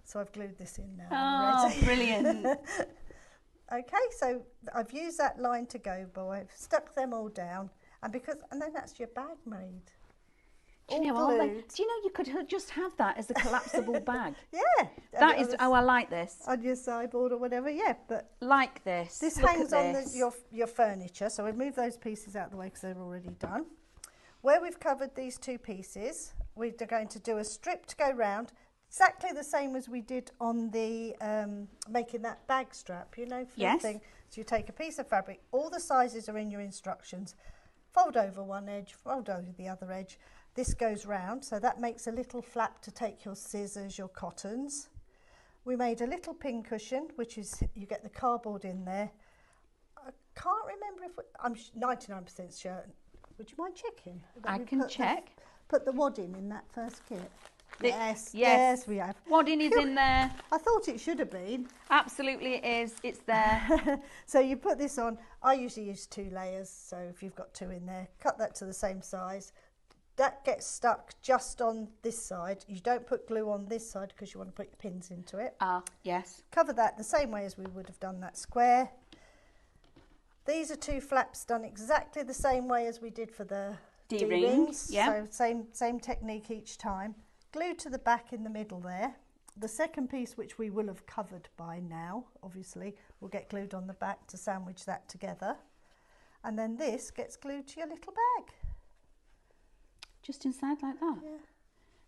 So I've glued this in now. Oh, already. brilliant. Okay, so I've used that line to go by. I've stuck them all down, and then that's your bag made. Do you know, you could just have that as a collapsible bag? Yeah. That is, I like this. On your sideboard or whatever, yeah. But like this. this Look hangs at on this. your furniture, so we'll move those pieces out of the way because they're already done. Where we've covered these 2 pieces, we're going to do a strip to go round, exactly the same as we did on the making that bag strap, you know, Yes. thing. So you take a piece of fabric, all the sizes are in your instructions, fold over one edge, fold over the other edge. This goes round, so that makes a little flap to take your scissors, your cottons. We made a little pin cushion, which is, you get the cardboard in there. I can't remember if, I'm 99% sure. Would you mind checking? I can check. Put the wadding in that first kit. Yes, we have. Wadding is in there. I thought it should have been. Absolutely it is. It's there. So you put this on. I usually use 2 layers, so if you've got 2 in there, cut that to the same size. That gets stuck just on this side. You don't put glue on this side because you want to put your pins into it. Yes. Cover that the same way as we would have done that square. These are 2 flaps done exactly the same way as we did for the D-rings. Yeah. So same technique each time. Glue to the back in the middle there. The second piece, which we will have covered by now, obviously, will get glued on the back to sandwich that together. And then this gets glued to your little bag. Just inside like that? Yeah.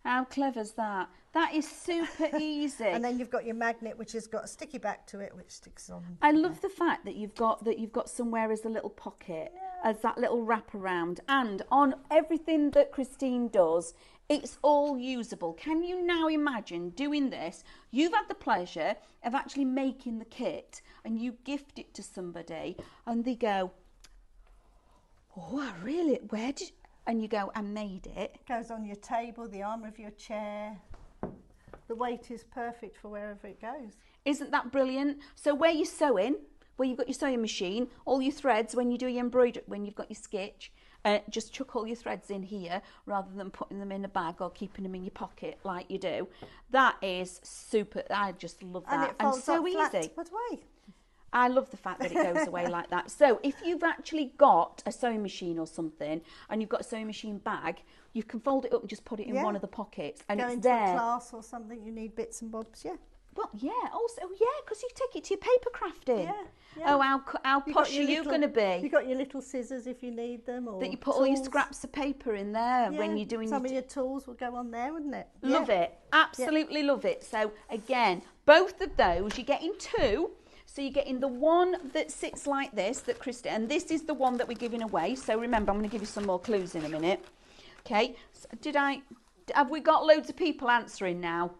How clever's that? That is super easy. And then you've got your magnet, which has got a sticky back to it, which sticks on. I love the fact that you've got somewhere as a little pocket, as that little wraparound, and on everything that Christine does, it's all usable. Can you now imagine doing this? You've had the pleasure of actually making the kit, and you gift it to somebody, and they go, "Oh, I really? Where did?" And you go, "I made it." It goes on your table, the arm of your chair. The weight is perfect for wherever it goes. Isn't that brilliant? So where you're sewing, where you've got your sewing machine, all your threads, when you do your embroidery, when you've got your stitch, just chuck all your threads in here rather than putting them in a bag or keeping them in your pocket like you do. That is super. I just love that. And it folds so up easy. flat to put away. I love the fact that it goes away like that. So if you've actually got a sewing machine or something and you've got a sewing machine bag, you can fold it up and just put it in one of the pockets, and Go it's into there. a class or something, you need bits and bobs, Well, yeah, also, because you take it to your paper crafting. Yeah. Oh, how posh are you going to be? You've got your little scissors if you need them. Or that you put tools. all your scraps of paper in there when you're doing some of your tools will go on there, wouldn't it? Love it. Absolutely love it. So, again, both of those, you're getting 2. So you're getting the one that sits like this, that Christine, and this is the one that we're giving away. So remember, I'm going to give you some more clues in a minute. Okay, so have we got loads of people answering now?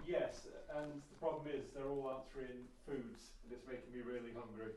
Yes, and the problem is they're all answering foods, and it's making me really hungry.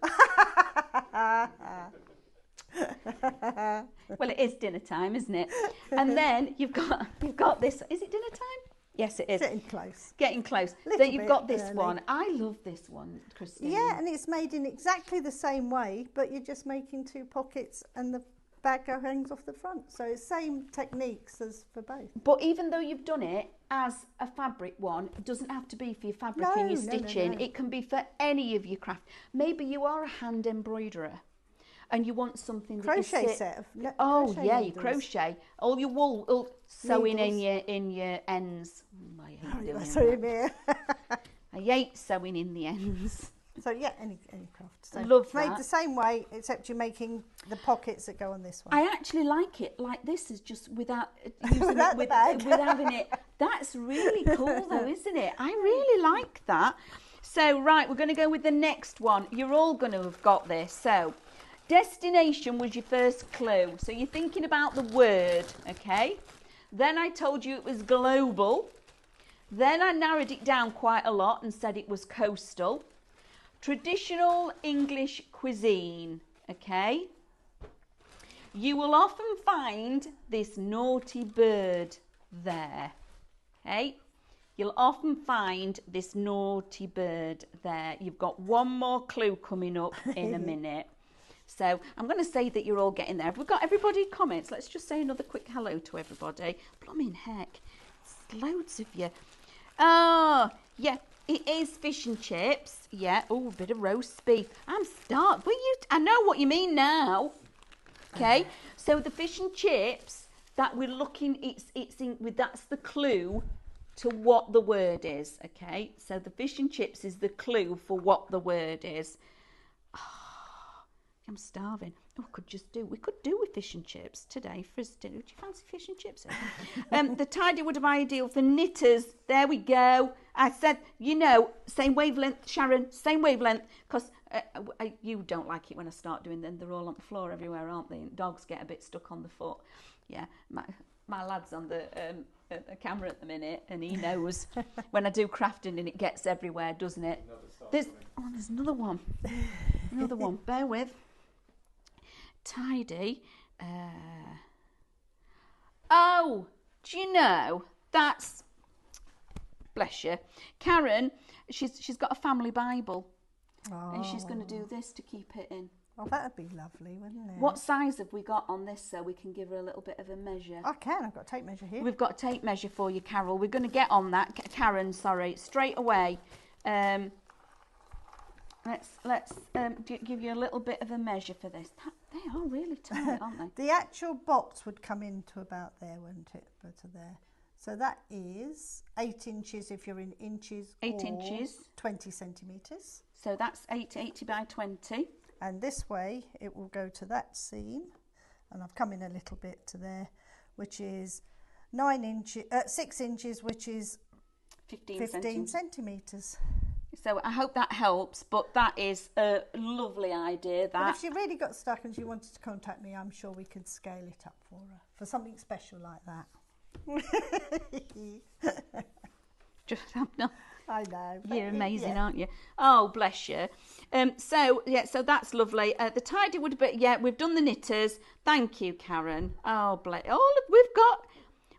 Well, it is dinner time, isn't it? And then you've got this. Is it dinner time? Yes, it is. Getting close. Getting close. So you've got this one. I love this one, Christine. Yeah, and it's made in exactly the same way, but you're just making 2 pockets and the bag hangs off the front. So it's same techniques as for both. But even though you've done it as a fabric one, it doesn't have to be for your fabric and your stitching. No. It can be for any of your craft. Maybe you are a hand embroiderer and you want something crochet that set of you crochet all your wool sewing in your ends. I hate doing that. I hate sewing in the ends. So yeah, any craft. So love it's made that. the same way, except you're making the pockets that go on this one. I actually like it like this, is just without using Without it the bag. with having it. That's really cool though, isn't it? I really like that. So right, we're going to go with the next one. You're all going to have got this. So destination was your first clue. So you're thinking about the word, okay? Then I told you it was global. Then I narrowed it down quite a lot and said it was coastal. Traditional English cuisine, okay? You will often find this naughty bird there, okay? You'll often find this naughty bird there. You've got one more clue coming up in a minute. So I'm going to say that you're all getting there. Have we got everybody comments? Let's just say another quick hello to everybody. Blooming heck, there's loads of you. Oh, yeah, it is fish and chips. Yeah, oh, a bit of roast beef. I'm starved. But I know what you mean now. Okay, so the fish and chips that we're looking, that's the clue to what the word is. Okay, so the fish and chips is the clue for what the word is. I'm starving. we could do with fish and chips today for dinner. Do you fancy fish and chips? The tidy would have ideal for knitters. There we go. I said, same wavelength, Sharon, same wavelength, because you don't like it when I start doing them. They're all on the floor everywhere, aren't they? And dogs get a bit stuck on the foot. Yeah, my lad's on the camera at the minute, and he knows when I do crafting and it gets everywhere, doesn't it? There's another one. Another one. Bear with. Tidy. Oh, do you know, that's, bless you, Karen, she's got a family Bible, and she's going to do this to keep it in. Oh, that'd be lovely, wouldn't it? What size have we got on this so we can give her a little bit of a measure? I've got a tape measure here. We've got a tape measure for you, Carol. We're going to get on that, Karen, sorry, straight away. Let's give you a little bit of a measure for this. They are really tiny, aren't they? The actual box would come into about there, wouldn't it? To there. So that is 8 inches if you're in inches. 8 inches. 20 centimetres. So that's 80 by 20. And this way it will go to that seam. And I've come in a little bit to there, which is 6 inches, which is 15 centimetres. So I hope that helps, but that is a lovely idea. But if she really got stuck and she wanted to contact me, I'm sure we could scale it up for her, for something special like that. I know. You're amazing, aren't you? Oh, bless you. So that's lovely. The tidy would be, we've done the knitters. Thank you, Karen. Oh, bless. Oh, look, we've got,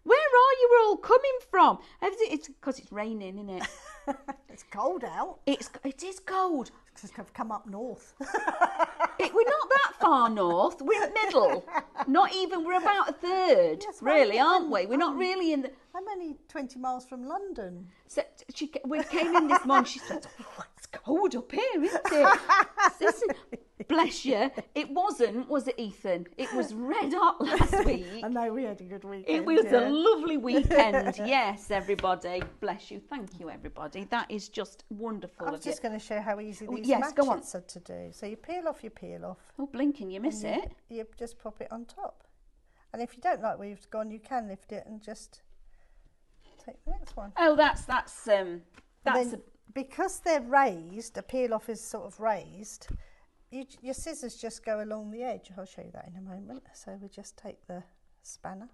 where are you all coming from? It's because it's raining, isn't it? It's cold out. It is cold. Because I've come up north. We're not that far north. We're in the middle. Not even. We're about a third, yes, really, aren't we? We're not really in the. I'm only 20 miles from London. So we came in this morning. She said, "Oh, it's cold up here, isn't it?" Listen, bless you. It wasn't, was it, Ethan? It was red hot last week. I know, we had a good weekend. It was a lovely weekend. Yes, everybody. Bless you. Thank you, everybody. That is just wonderful. I was just going to show how easy these matchets are to do. So you peel off. Oh, blinking, you miss it. You just pop it on top. And if you don't like where you've gone, you can lift it and just take the next one. Oh, that's because they're raised, a peel off is sort of raised, your scissors just go along the edge. I'll show you that in a moment. So we just take the spanner,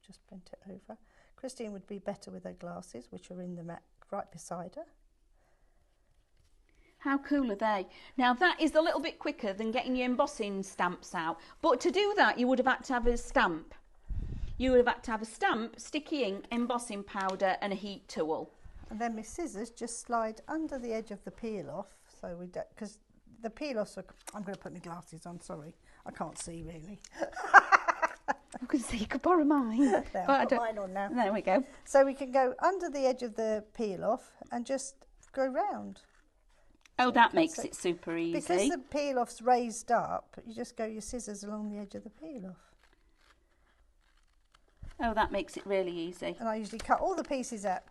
just bent it over. Christine would be better with her glasses, which are in the mat right beside her. How cool are they? Now that is a little bit quicker than getting your embossing stamps out. But to do that, you would have had to have a stamp. You would have had to have a stamp, sticky ink, embossing powder and a heat tool. And then my scissors just slide under the edge of the peel off. So we don't, because the peel offs are, I'm going to put my glasses on, sorry. I can't see really. I can see, you could borrow mine. There, I've got mine on now. There we go. So we can go under the edge of the peel off and just go round. Oh, that makes it super easy. Because the peel off's raised up, you just go your scissors along the edge of the peel off. Oh, that makes it really easy. And I usually cut all the pieces out.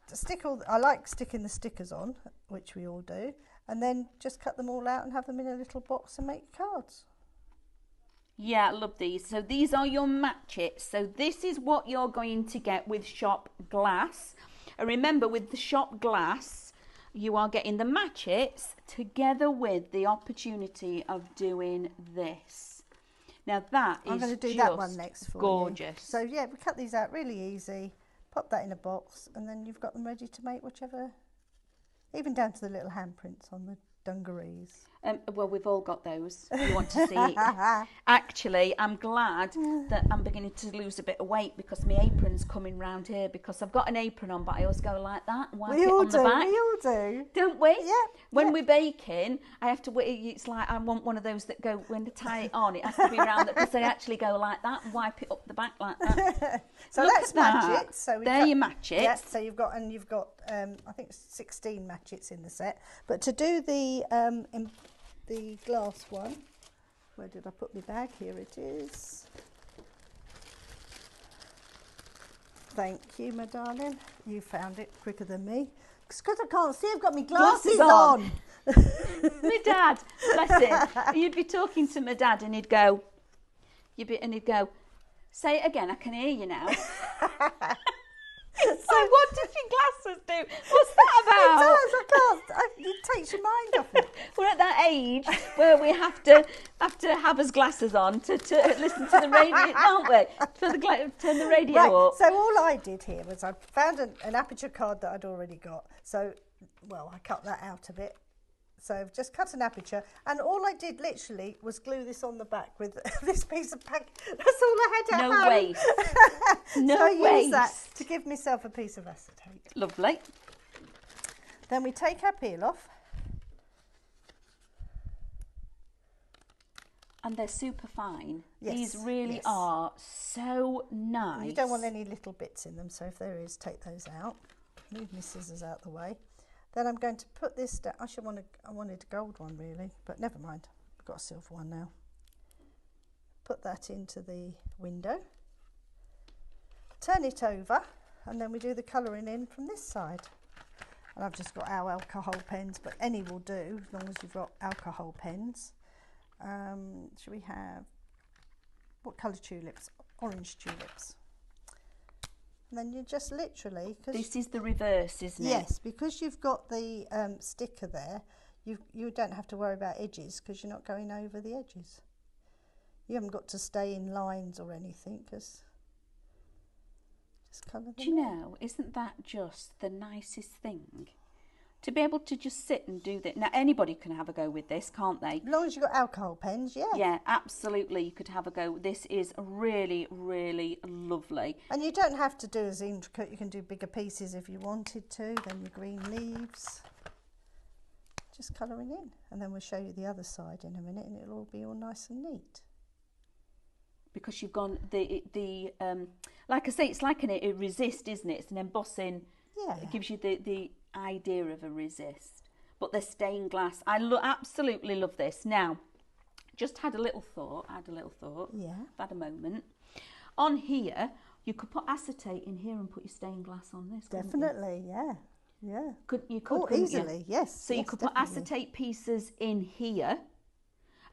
I like sticking the stickers on, which we all do, and then just cut them all out and have them in a little box and make cards. Yeah, I love these. So these are your matchets. So this is what you're going to get with shop glass. And remember, with the shop glass, you are getting the matchets together with the opportunity of doing this. Now that is I'm going to do that one next for gorgeous. You. So yeah, we cut these out really easy. Pop that in a box, and then you've got them ready to make whichever, even down to the little handprints on the dungarees. Well, we've all got those. You want to see? Actually, I'm glad that I'm beginning to lose a bit of weight because my apron's coming round here, because I've got an apron on, but I always go like that and wipe it on the back. We all do. Don't we? Yeah. When we're baking, I have to. It's like I want one of those that go when they tie it on. It has to be around because they actually go like that and wipe it up the back like that. So that's matchets. So there you match it. Yeah, so you've got I think 16 matchets in the set. But to do the glass one, where did I put my bag? Here it is. Thank you, my darling. You found it quicker than me. Because I can't see, I've got my glasses on. My dad, bless him. You'd be talking to my dad and he'd go, and he'd go, say it again, I can hear you now. So what does your glasses do? What's that about? It does, I can't. It takes your mind off it. We're at that age where we have to have his glasses on to listen to the radio, aren't we? Turn the radio up. So all I did here was I found an aperture card that I'd already got. So, well, I cut that out of it. So I've just cut an aperture, and all I did literally was glue this on the back with this piece of pack. That's all I had at home. No waste. No so I waste. used that to give myself a piece of acetate. Lovely. Then we take our peel off. And they're super fine. Yes, These really yes. are so nice. You don't want any little bits in them, so if there is, take those out. Move my scissors out the way. Then I'm going to put this down. I wanted a gold one really, but never mind. I've got a silver one now. Put that into the window. Turn it over, and then we do the colouring in from this side. And I've just got our alcohol pens, but any will do as long as you've got alcohol pens. Should we have, what colour tulips? Orange tulips. And then you just literally... This is the reverse, isn't it? Yes, because you've got the sticker there, you don't have to worry about edges because you're not going over the edges. You haven't got to stay in lines or anything, because just colour them. Do you know, isn't that just the nicest thing? To be able to just sit and do that. Now, anybody can have a go with this, can't they? As long as you've got alcohol pens, yeah. Yeah, absolutely, you could have a go. This is really, really lovely. And you don't have to do as intricate. You can do bigger pieces if you wanted to. Then your green leaves. Just colouring in. And then we'll show you the other side in a minute, and it'll all be all nice and neat. Because you've gone, like I say, it's like a resist, isn't it? It's an embossing. Yeah. It gives you the idea of a resist, but they're stained glass. I absolutely love this. Now, just had a little thought. Yeah. I've had a moment. On here, you could put acetate in here and put your stained glass on this. Definitely, yeah. You could easily, you? yes. So you could put acetate pieces in here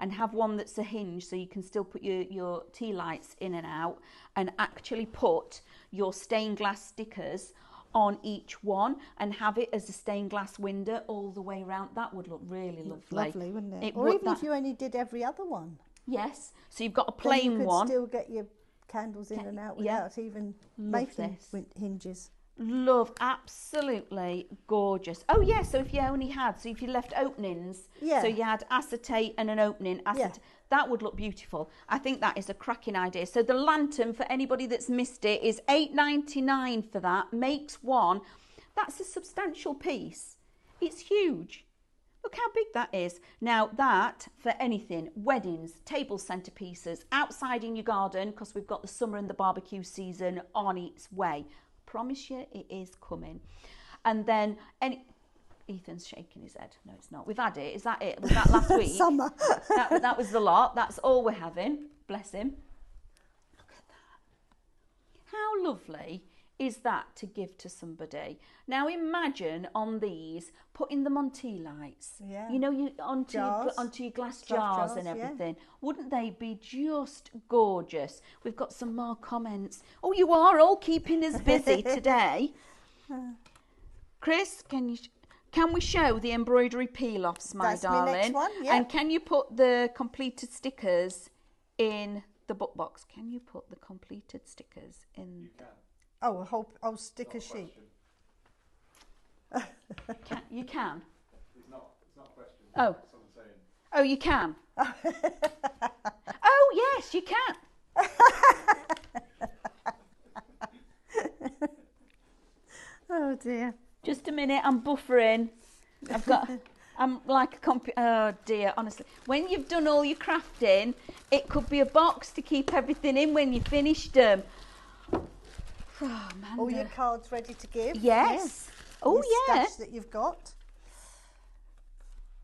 and have one that's a hinge, so you can still put your tea lights in and out, and actually put your stained glass stickers on each one and have it as a stained glass window all the way around. That would look really lovely. Lovely, wouldn't it? Or even if you only did every other one. Yes. So you've got a plain one. You could still get your candles in and out without even making hinges. Love, absolutely gorgeous. Oh yeah, so if you left openings, so you had acetate and an opening, that would look beautiful. I think that is a cracking idea. So the lantern, for anybody that's missed it, is $8.99 for that. Makes one. That's a substantial piece. It's huge. Look how big that is. Now that, for anything, weddings, table centerpieces, outside in your garden, because we've got the summer and the barbecue season on its way. Promise you it is coming. And then Ethan's shaking his head. No, it's not. We've had it. Is that it? Was that last week? Summer. that was the lot. That's all we're having. Bless him. Look at that. How lovely is that to give to somebody? Now imagine on these, putting them on tea lights. Yeah. You know, onto your glass jars and everything. Yeah. Wouldn't they be just gorgeous? We've got some more comments. Oh, you are all keeping us busy today. Chris, can we show the embroidery peel-offs, my darling? That's my next one, yeah. And can you put the completed stickers in the book box? Can you put the completed stickers in? You can. Oh, a whole sticker sheet. You can? It's not a question. Oh. That's what I'm saying. Oh, you can? Oh, yes, you can. Oh, dear. Just a minute, I'm buffering. I'm like a oh dear, honestly. When you've done all your crafting, it could be a box to keep everything in when you finished them. Oh, Amanda. All your cards ready to give? Yes. Oh, your yeah. stash that you've got.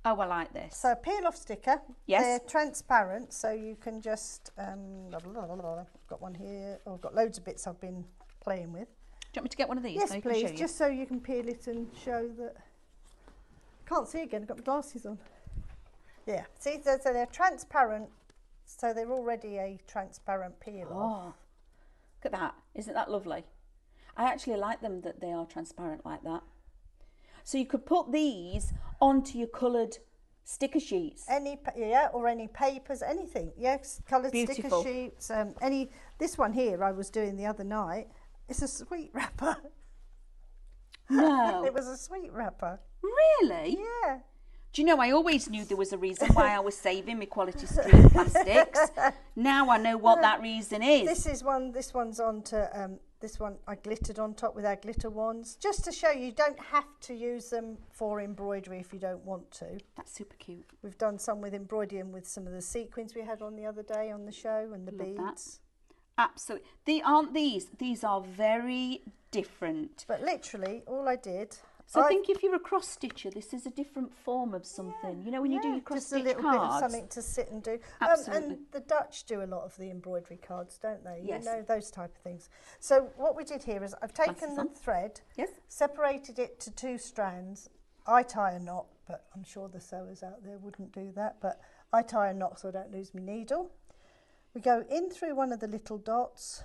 Oh, I like this. So a peel-off sticker. Yes. They're transparent, so you can just... I've got one here. Oh, I've got loads of bits I've been playing with. Do you want me to get one of these? Yes, so please, just so you can peel it and show that... Can't see again, I've got my glasses on. Yeah, see, so they're transparent So they're already a transparent peel off. Oh, look at that. Isn't that lovely? I actually like them that they are transparent like that. So you could put these onto your coloured sticker sheets. Or any papers, anything. Yes, coloured sticker sheets. This one here I was doing the other night. It's a sweet wrapper. No. It was a sweet wrapper. Really? Yeah. Do you know, I always knew there was a reason why I was saving my Quality Street plastics. Now I know what that reason is. This one's onto, this one I glittered on top with our glitter wands. Just to show you don't have to use them for embroidery if you don't want to. That's super cute. We've done some with embroidery and with some of the sequins we had on the other day on the show and the beads. Absolutely. These are very different. But literally, all I did... So I think if you're a cross stitcher, this is a different form of something. You know, when you do your cross stitch just a little cards, bit of something to sit and do. Absolutely. And the Dutch do a lot of the embroidery cards, don't they? Yes. You know, those type of things. So what we did here is I've taken the thread, separated it to 2 strands. I tie a knot, but I'm sure the sewers out there wouldn't do that. But I tie a knot so I don't lose my needle. We go in through one of the little dots.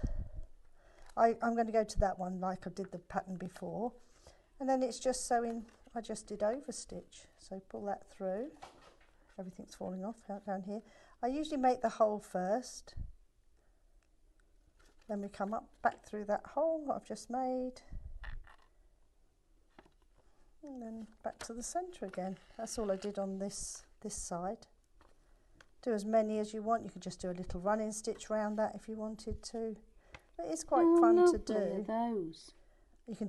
I'm going to go to that one like I did the pattern before. And then it's just sewing, I just did overstitch. So pull that through. Everything's falling off out down here. I usually make the hole first. Then we come up back through that hole that I've just made. And then back to the centre again. That's all I did on this side. Do as many as you want. You could just do a little running stitch around that if you wanted to. But it's quite fun to do. Those. You can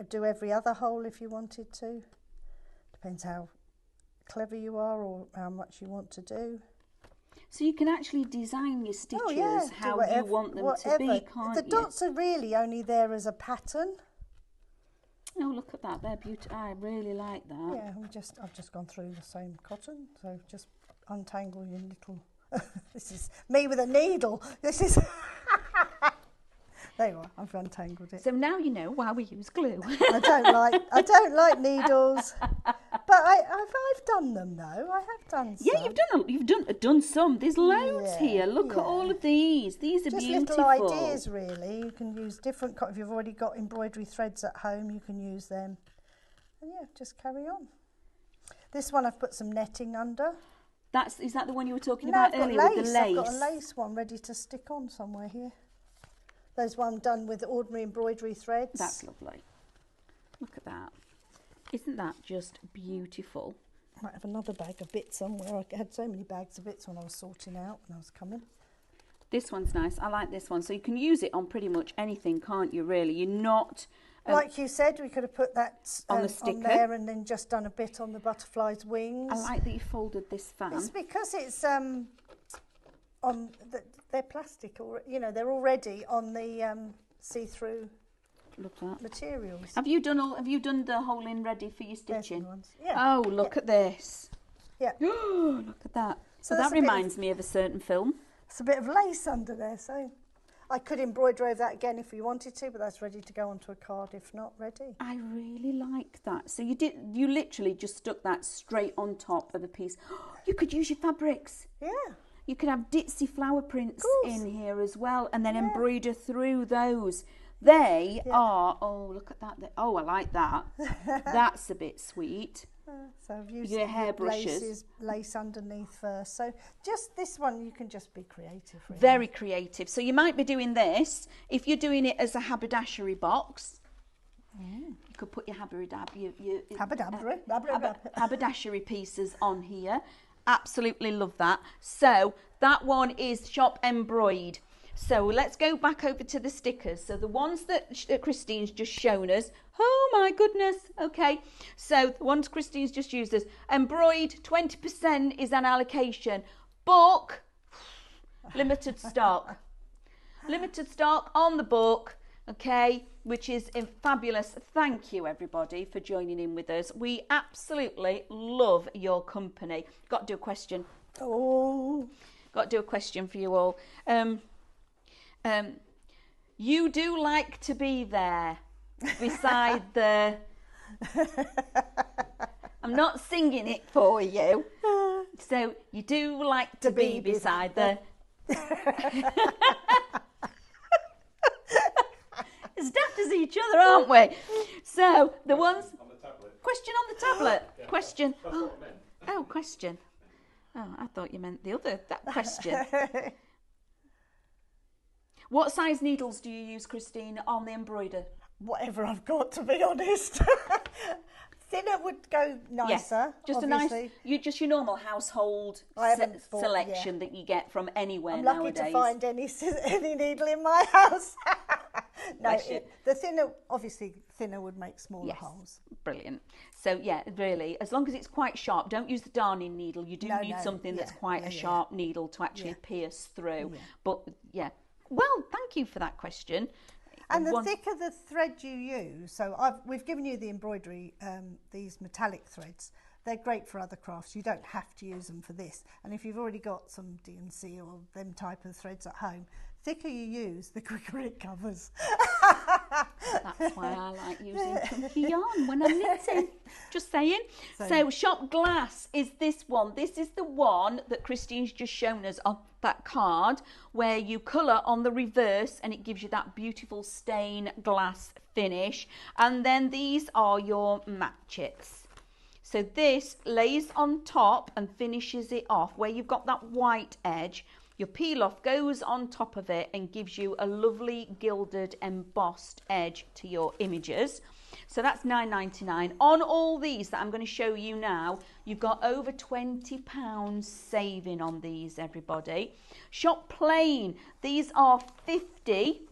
do every other hole if you wanted to. Depends how clever you are or how much you want to do. So you can actually design your stitches how you want them to be, can't you? The dots are really only there as a pattern. Oh, look at that. They're beautiful. I really like that. Yeah, I've just gone through the same cotton. So just untangle your little... This is me with a needle. This is... There you are, I've untangled it. So now you know why we use glue. I don't like needles, but I've done them though. I have done some. Yeah, you've done some. There's loads here. Look at all of these. These are just beautiful. Little ideas, really. You can use different. If you've already got embroidery threads at home, you can use them. And yeah, just carry on. This one I've put some netting under. Is that the one you were talking about earlier with the lace? I've got a lace one ready to stick on somewhere here. There's one done with ordinary embroidery threads. That's lovely. Look at that. Isn't that just beautiful? I might have another bag of bits somewhere. I had so many bags of bits when I was sorting out when I was coming. This one's nice. I like this one. So you can use it on pretty much anything, can't you, really? You're not... like you said, we could have put that on the sticker on there and then just done a bit on the butterfly's wings. I like that you folded this fan. It's because it's... they're plastic, or they're already on the see-through materials. Have you done the hole in ready for your stitching? Yeah. Oh, look at this. Yeah. Look at that. So that reminds me of a certain film. It's a bit of lace under there, so I could embroider over that again if you wanted to, but that's ready to go onto a card if not ready. I really like that. So you literally just stuck that straight on top of a piece. You could use your fabrics. Yeah. You could have ditzy flower prints in here as well, and then embroider through those. They are, oh, look at that. Oh, I like that. That's a bit sweet. So I've used your hairbrushes. Lace underneath first. So just this one, you can just be creative. Really. Very creative. So you might be doing this. If you're doing it as a haberdashery box, you could put your haberdashery pieces on here. Absolutely love that. So that one is shop embroidered. So let's go back over to the stickers. So the ones that Christine's just shown us. Oh my goodness. Okay. So the ones Christine's just used us. Embroidered 20% is an allocation. Book limited stock. Limited stock on the book. Okay, which is fabulous. Thank you everybody for joining in with us. We absolutely love your company. Got to do a question. Got to do a question for you all. You do like to be there beside the... I'm not singing it for you. So you do like to be beside the... As daft as each other, aren't we? So the ones... On the tablet. Question on the tablet. Yeah, Question. That's what I meant. Oh, question. Oh, I thought you meant that question. What size needles do you use, Christine, on the embroider? Whatever I've got, to be honest. Thinner would go nicer. Yes, just obviously. just your normal household selection that you get from anywhere nowadays. I'm lucky to find any needle in my house. No, the thinner, obviously, thinner would make smaller holes. Brilliant. So yeah, really, as long as it's quite sharp, don't use the darning needle. You do need something that's quite a sharp needle to actually pierce through. Yeah. But yeah, well, thank you for that question. And the thicker the thread you use, so we've given you the embroidery, these metallic threads. They're great for other crafts. You don't have to use them for this. And if you've already got some DNC or them type of threads at home, thicker you use, the quicker it covers. That's why I like using chunky yarn when I'm knitting. Just saying. So shop glass is this one. This is the one that Christine's just shown us on that card, where you colour on the reverse and it gives you that beautiful stain glass finish. And then these are your matchets. So this lays on top and finishes it off where you've got that white edge. Your peel off goes on top of it and gives you a lovely gilded embossed edge to your images. So that's £9.99. On all these that I'm going to show you now, you've got over £20 saving on these, everybody. Shop plain. These are 50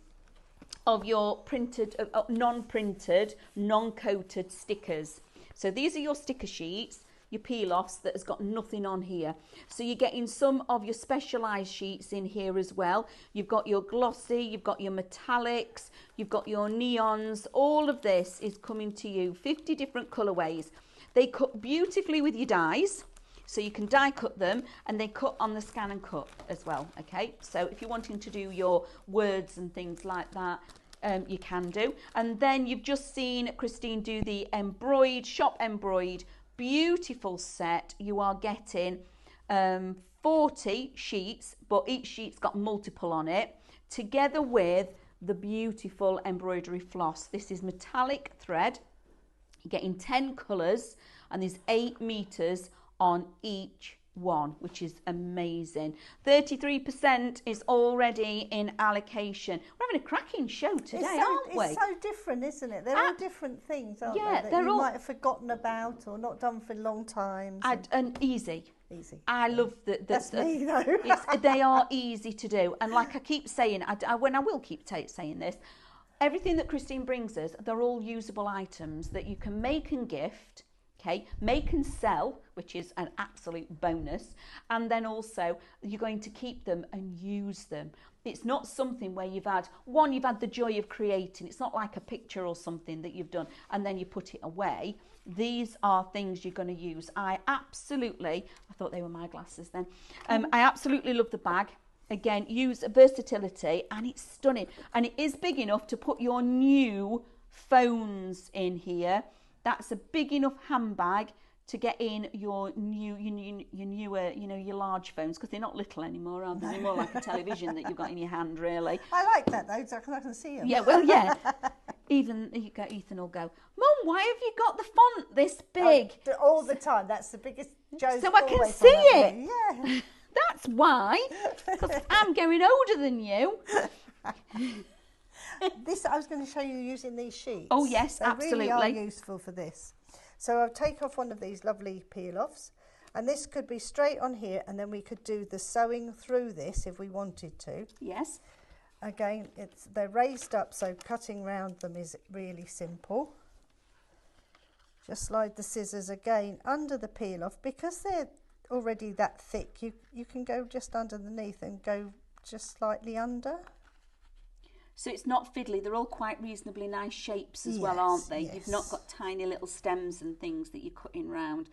of your printed, non-printed, non-coated stickers. So these are your sticker sheets, your peel-offs that has got nothing on here. So you're getting some of your specialised sheets in here as well. You've got your glossy, you've got your metallics, you've got your neons. All of this is coming to you, 50 different colourways. They cut beautifully with your dies, so you can die cut them, and they cut on the scan and cut as well, okay? So if you're wanting to do your words and things like that, you can do. And then you've just seen Christine do the shop embroidered, beautiful set. You are getting 40 sheets, but each sheet's got multiple on it, together with the beautiful embroidery floss. This is metallic thread. You're getting 10 colours, and there's 8 meters on each one, which is amazing. 33% is already in allocation. We're having a cracking show today, aren't we? It's so different, isn't it? They're all different things, aren't they? That you might have forgotten about or not done for long times. And easy. I love that. That's me, though. They are easy to do. And like I keep saying, I will keep saying this, everything that Christine brings us, they're all usable items that you can make and gift. Okay, make and sell, which is an absolute bonus, and then also you're going to keep them and use them. It's not something where you've had the joy of creating. It's not like a picture or something that you've done and then you put it away. These are things you're going to use. I thought they were my glasses then. I absolutely love the bag. Again, use versatility, and it's stunning, and it is big enough to put your new phones in here. That's a big enough handbag to get in your newer, your large phones, because they're not little anymore, are they? They're more like a television that you've got in your hand, really. I like that though, because I can see them. Yeah, well, yeah. Ethan will go, Mum, why have you got the font this big? All the time. That's the biggest joke. So I can see it. Yeah. That's why, because I'm getting older than you. I was going to show you using these sheets. Oh yes, absolutely. They really are useful for this. So I'll take off one of these lovely peel-offs, and this could be straight on here, and then we could do the sewing through this if we wanted to. Yes. Again, they're raised up, so cutting round them is really simple. Just slide the scissors again under the peel-off. Because they're already that thick, you can go just underneath and go just slightly under. So it's not fiddly, they're all quite reasonably nice shapes as well, aren't they? Yes. You've not got tiny little stems and things that you're cutting round.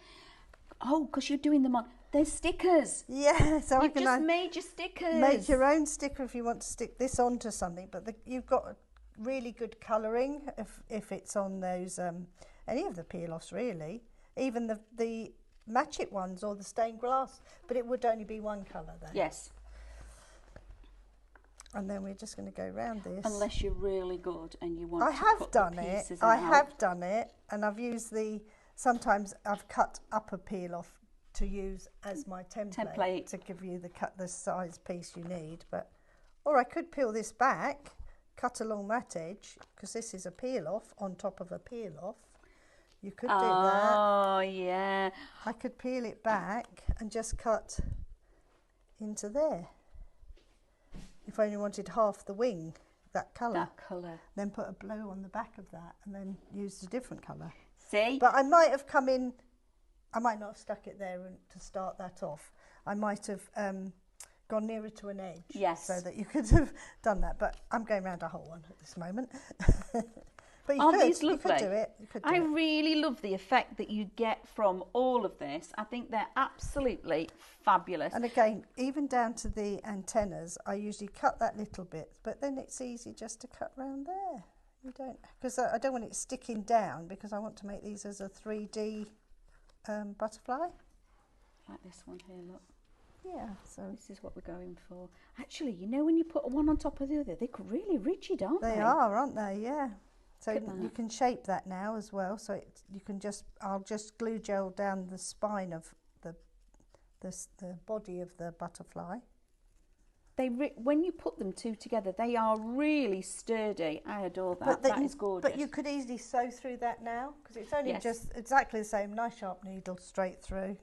Oh, because you're doing them on, they're stickers. Yeah, so You've just made your stickers. Make your own sticker if you want to stick this onto something, but you've got really good colouring if it's on those, any of the peel-offs really. Even the match it ones or the stained glass, but it would only be one colour then. Yes. And then we're just going to go around this. Unless you're really good and you want I to have cut done the it. pieces I out. have done it, and I've used sometimes I've cut up a peel off to use as my template to give you the size piece you need. But or I could peel this back, cut along that edge, because this is a peel off on top of a peel off. You could do that. Oh, yeah. I could peel it back and just cut into there. If I only wanted half the wing, that colour. That colour. Then put a blue on the back of that and then use a different colour. See? But I might have come in, I might not have stuck it there to start that off. I might have gone nearer to an edge. Yes. So that you could have done that. But I'm going around a whole one at this moment. But you Aren't could, these lovely? You could do it. You could do I it. really love the effect that you get from all of this. I think they're absolutely fabulous. And again, even down to the antennas, I usually cut that little bit, but then it's easy just to cut round there. You don't, because I don't want it sticking down, because I want to make these as a 3D butterfly. Like this one here, look. Yeah, so This is what we're going for. Actually, you know, when you put one on top of the other, they're really rigid, aren't they? they are, aren't they? Yeah. So Look at you that. can shape that now as well. So you can I'll just glue gel down the spine of the body of the butterfly. When you put them two together, they are really sturdy. I adore that. That is gorgeous. But you could easily sew through that now, because it's only Yes. just exactly the same. Nice sharp needle straight through.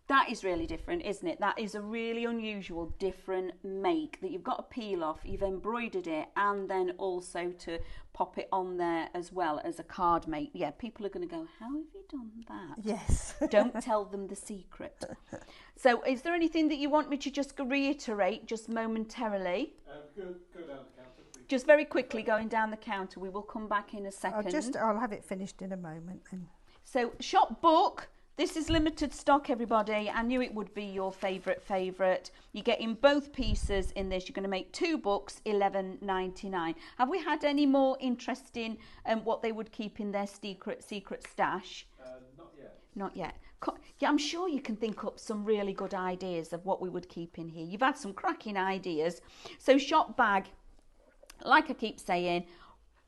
That is really different, isn't it? That is a really unusual, different make that you've got to peel off, you've embroidered it, and then also to pop it on there as well as a card make. Yeah, people are going to go, how have you done that? Yes. Don't tell them the secret. So is there anything that you want me to just reiterate just momentarily? Go down the counter, please. Just very quickly going down the counter. We will come back in a second. I'll have it finished in a moment. And So shop book. This is limited stock, everybody. I knew it would be your favourite. You're getting both pieces in this. You're going to make 2 books, $11.99. Have we had any more interest in what they would keep in their secret stash? Not yet. Not yet. Yeah, I'm sure you can think up some really good ideas of what we would keep in here. You've had some cracking ideas. So shop bag, like I keep saying,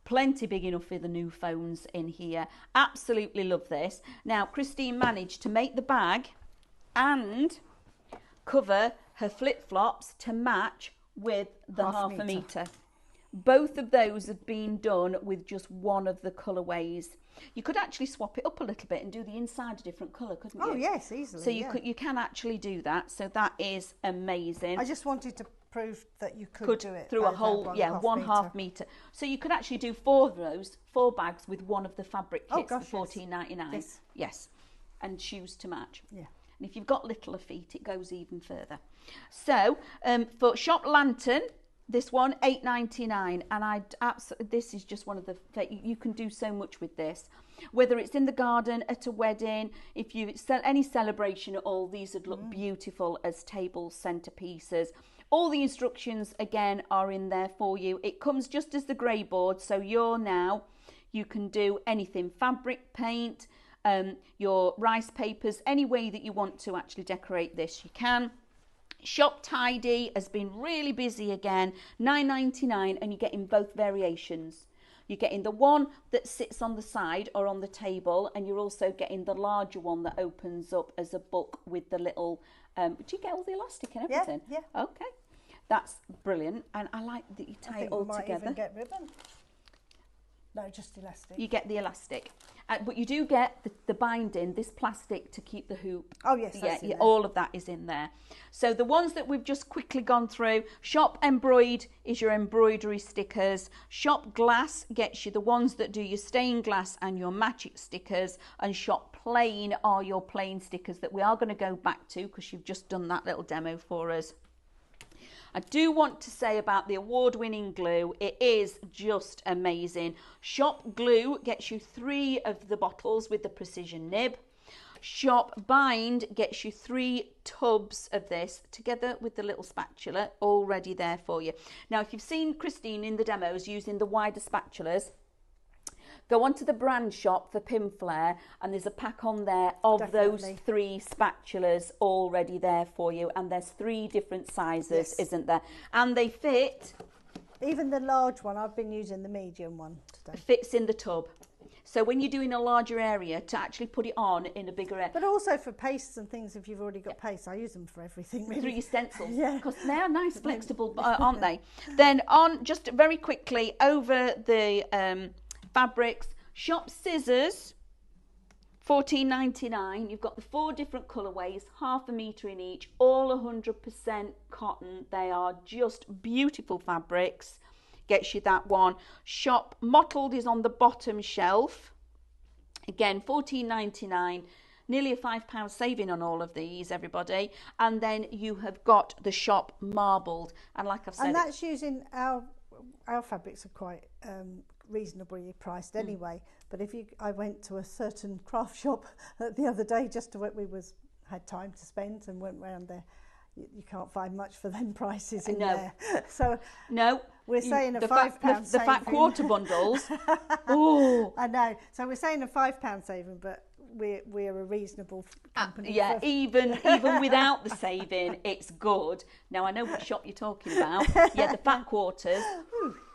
plenty big enough for the new phones in here. Absolutely love this. Now, Christine managed to make the bag and cover her flip-flops to match with the half a metre. Both of those have been done with just one of the colourways. You could actually swap it up a little bit and do the inside a different colour, couldn't you? oh yes, easily. So you can actually do that. So that is amazing. I just wanted to prove that you could do it through a over whole, 1.5 metre. metre. So you could actually do 4 of those, 4 bags with one of the fabric kits gosh, for yes. $14.99. Yes, and shoes to match. Yeah. And if you've got littler feet, it goes even further. So for Shop Lantern, this one $8.99, and this is just one of the, you can do so much with this, whether it's in the garden, at a wedding, if you sell any celebration at all, these would look beautiful as table centerpieces. All the instructions again are in there for you. It comes just as the grey board, so you can do anything, fabric paint, your rice papers, any way that you want to actually decorate this, you can. Shop Tidy has been really busy again, $9.99, and you're getting both variations. You're getting the one that sits on the side or on the table, and you're also getting the larger one that opens up as a book with the little, do you get all the elastic and everything? Yeah. Okay, that's brilliant, and I like that you tie it all might together. even get ribbon. No, just elastic. You get the elastic, but you do get the binding, this plastic to keep the hoop. Oh yes, that's in there. All of that is in there. So the ones that we've just quickly gone through, Shop Embroid is your embroidery stickers. Shop Glass gets you the ones that do your stained glass and your magic stickers, and Shop Plain are your plain stickers that we are going to go back to because you've just done that little demo for us. I do want to say about the award-winning glue, it is just amazing. Shop Glue gets you 3 of the bottles with the precision nib. Shop Bind gets you 3 tubs of this together with the little spatula already there for you. Now, if you've seen Christine in the demos using the wider spatulas, Go onto the brand shop for Pinflair, and there's a pack on there of those 3 spatulas already there for you. And there's 3 different sizes, isn't there? And they fit. Even the large one, I've been using the medium one today. Fits in the tub. So when you're doing a larger area, to actually put it on in a bigger area. But also for pastes and things, if you've already got pastes, I use them for everything. Really. Through your stencils. Yeah. Because they're nice, flexible, aren't they? Then on, just very quickly, over the fabrics, shop scissors, $14.99. You've got the 4 different colourways, half a metre in each, all 100% cotton. They are just beautiful fabrics. Gets you that one. Shop Mottled is on the bottom shelf. Again, $14.99. Nearly a £5 saving on all of these, everybody. And then you have got the shop Marbled. And like I've said... And that's using our fabrics are quite reasonably priced anyway. But if I went to a certain craft shop the other day, just to had time to spend and went round there. You can't find much for them prices in there. So no, we're saying a £5 saving. The fat quarter bundles. Oh, I know. So we're saying a £5 saving, but we're a reasonable company. Yeah, even without the saving, it's good. Now I know what shop you're talking about. Yeah, the fat quarters.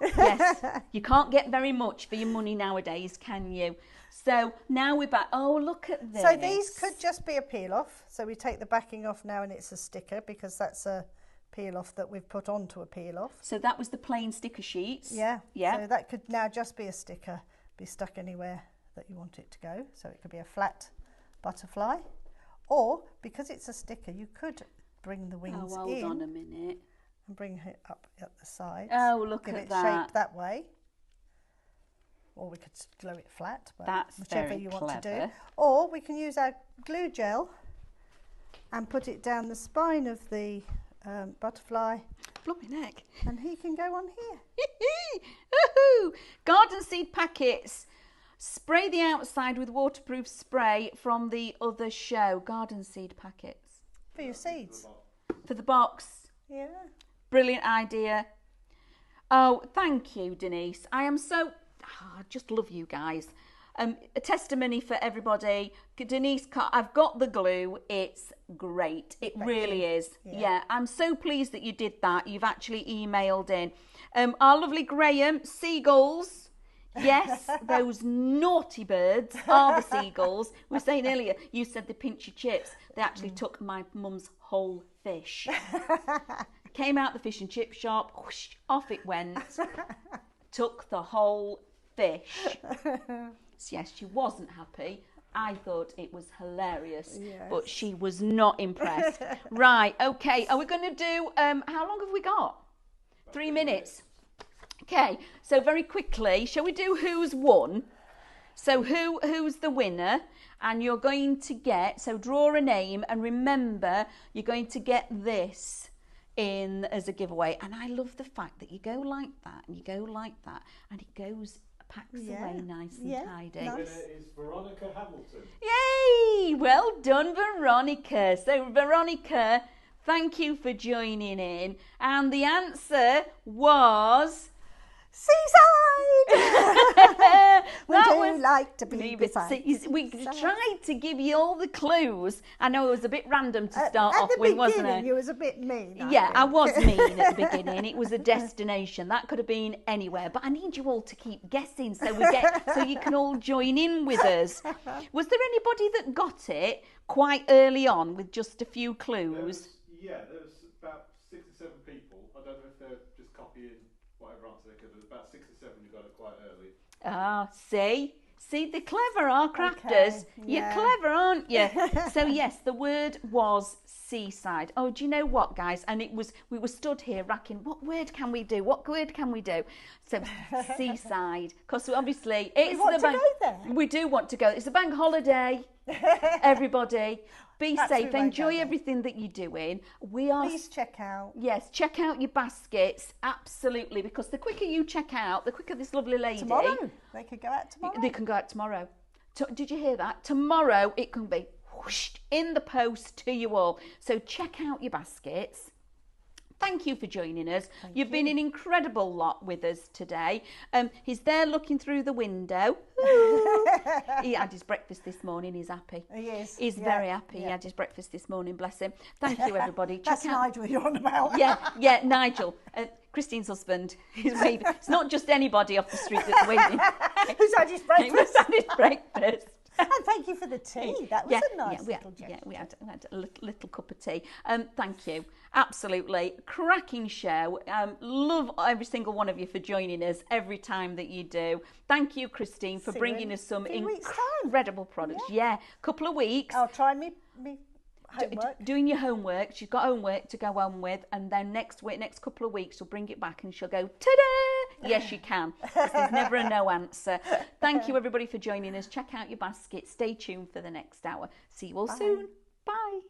Yes, you can't get very much for your money nowadays, can you? So now we're back. Oh, look at this. So these could just be a peel off. So we take the backing off now and it's a sticker because that's a peel off that we've put onto a peel off. So that was the plain sticker sheets. Yeah. Yeah. So that could now just be a sticker, be stuck anywhere that you want it to go. So it could be a flat butterfly. Or because it's a sticker, you could bring the wings in. Oh, hold on a minute. And bring it up at the sides. Oh, look Give at it that. shape that way. Or we could glue it flat, but that's whichever very you want clever. to do. Or we can use our glue gel and put it down the spine of the butterfly. Bloody neck. And he can go on here. Woohoo! Garden seed packets. Spray the outside with waterproof spray from the other show. Garden seed packets. For your seeds. For the box. Yeah. Brilliant idea. Oh, thank you, Denise. I am so... I just love you guys. A testimony for everybody. Denise, I've got the glue. It's great. It really is. Yeah, I'm so pleased that you did that. You've actually emailed in. Our lovely Graham, seagulls. Yes, those naughty birds are the seagulls. We were saying earlier, you said they pinch your chips. They actually took my mum's whole fish. Came out the fish and chip shop, whoosh, off it went. Took the whole fish. Yes, she wasn't happy. I thought it was hilarious, but she was not impressed. Right, okay, are we going to do, how long have we got? 3 minutes. Okay, so very quickly, shall we do who's won? So who's the winner? And you're going to get, so draw a name, and remember, you're going to get this in as a giveaway. And I love the fact that you go like that, and you go like that, and it goes, packs away nice and tidy. The winner is Veronica Hamilton. Yay! Well done, Veronica. So, Veronica, thank you for joining in. And the answer was... Seaside! Would you like to be beside? We tried to give you all the clues. I know it was a bit random to start off with, wasn't it? You was a bit mean. I was mean at the beginning. It was a destination. That could have been anywhere. But I need you all to keep guessing so you can all join in with us. Was there anybody that got it quite early on with just a few clues? There was about 6 or 7 people. I don't know if they're just copying whatever answer they could. There was about 6 or 7 who got it quite early. Ah, see, they're clever, our crafters. Okay, You're clever, aren't you? So yes, the word was seaside. Oh, do you know what, guys? And we were stood here racking. What word can we do? What word can we do? So seaside, because obviously it's we want to go there. We do want to go. It's a bank holiday. Everybody, be safe. Enjoy everything that you're doing. Please check out. Yes, check out your baskets. Absolutely, because the quicker you check out, the quicker this lovely lady. Tomorrow. They could go out tomorrow. They can go out tomorrow. Did you hear that? Tomorrow it can be whooshed in the post to you all. So check out your baskets. thank you for joining us. You've been an incredible lot with us today. He's there looking through the window. He had his breakfast this morning. He's happy. He is. He's very happy. He had his breakfast this morning. Bless him. Thank you, everybody. That's Nigel you're on about. Yeah, Nigel. Christine's husband. He's waving. It's not just anybody off the street that's waving. Who's had his breakfast? Who's had his breakfast. And thank you for the tea. That was a nice little gesture. Yeah, we had a little cup of tea. Thank you. Absolutely. Cracking show. Love every single one of you for joining us every time that you do. Thank you, Christine, for bringing us some incredible products. Yeah, couple of weeks. I'll try me homework. Doing your homework. She's got homework to go home with, and then next couple of weeks she'll bring it back and she'll go, ta-da! Yes, you can. There's never a no answer. Thank you, everybody, for joining us. Check out your basket. Stay tuned for the next hour. See you all soon. Bye.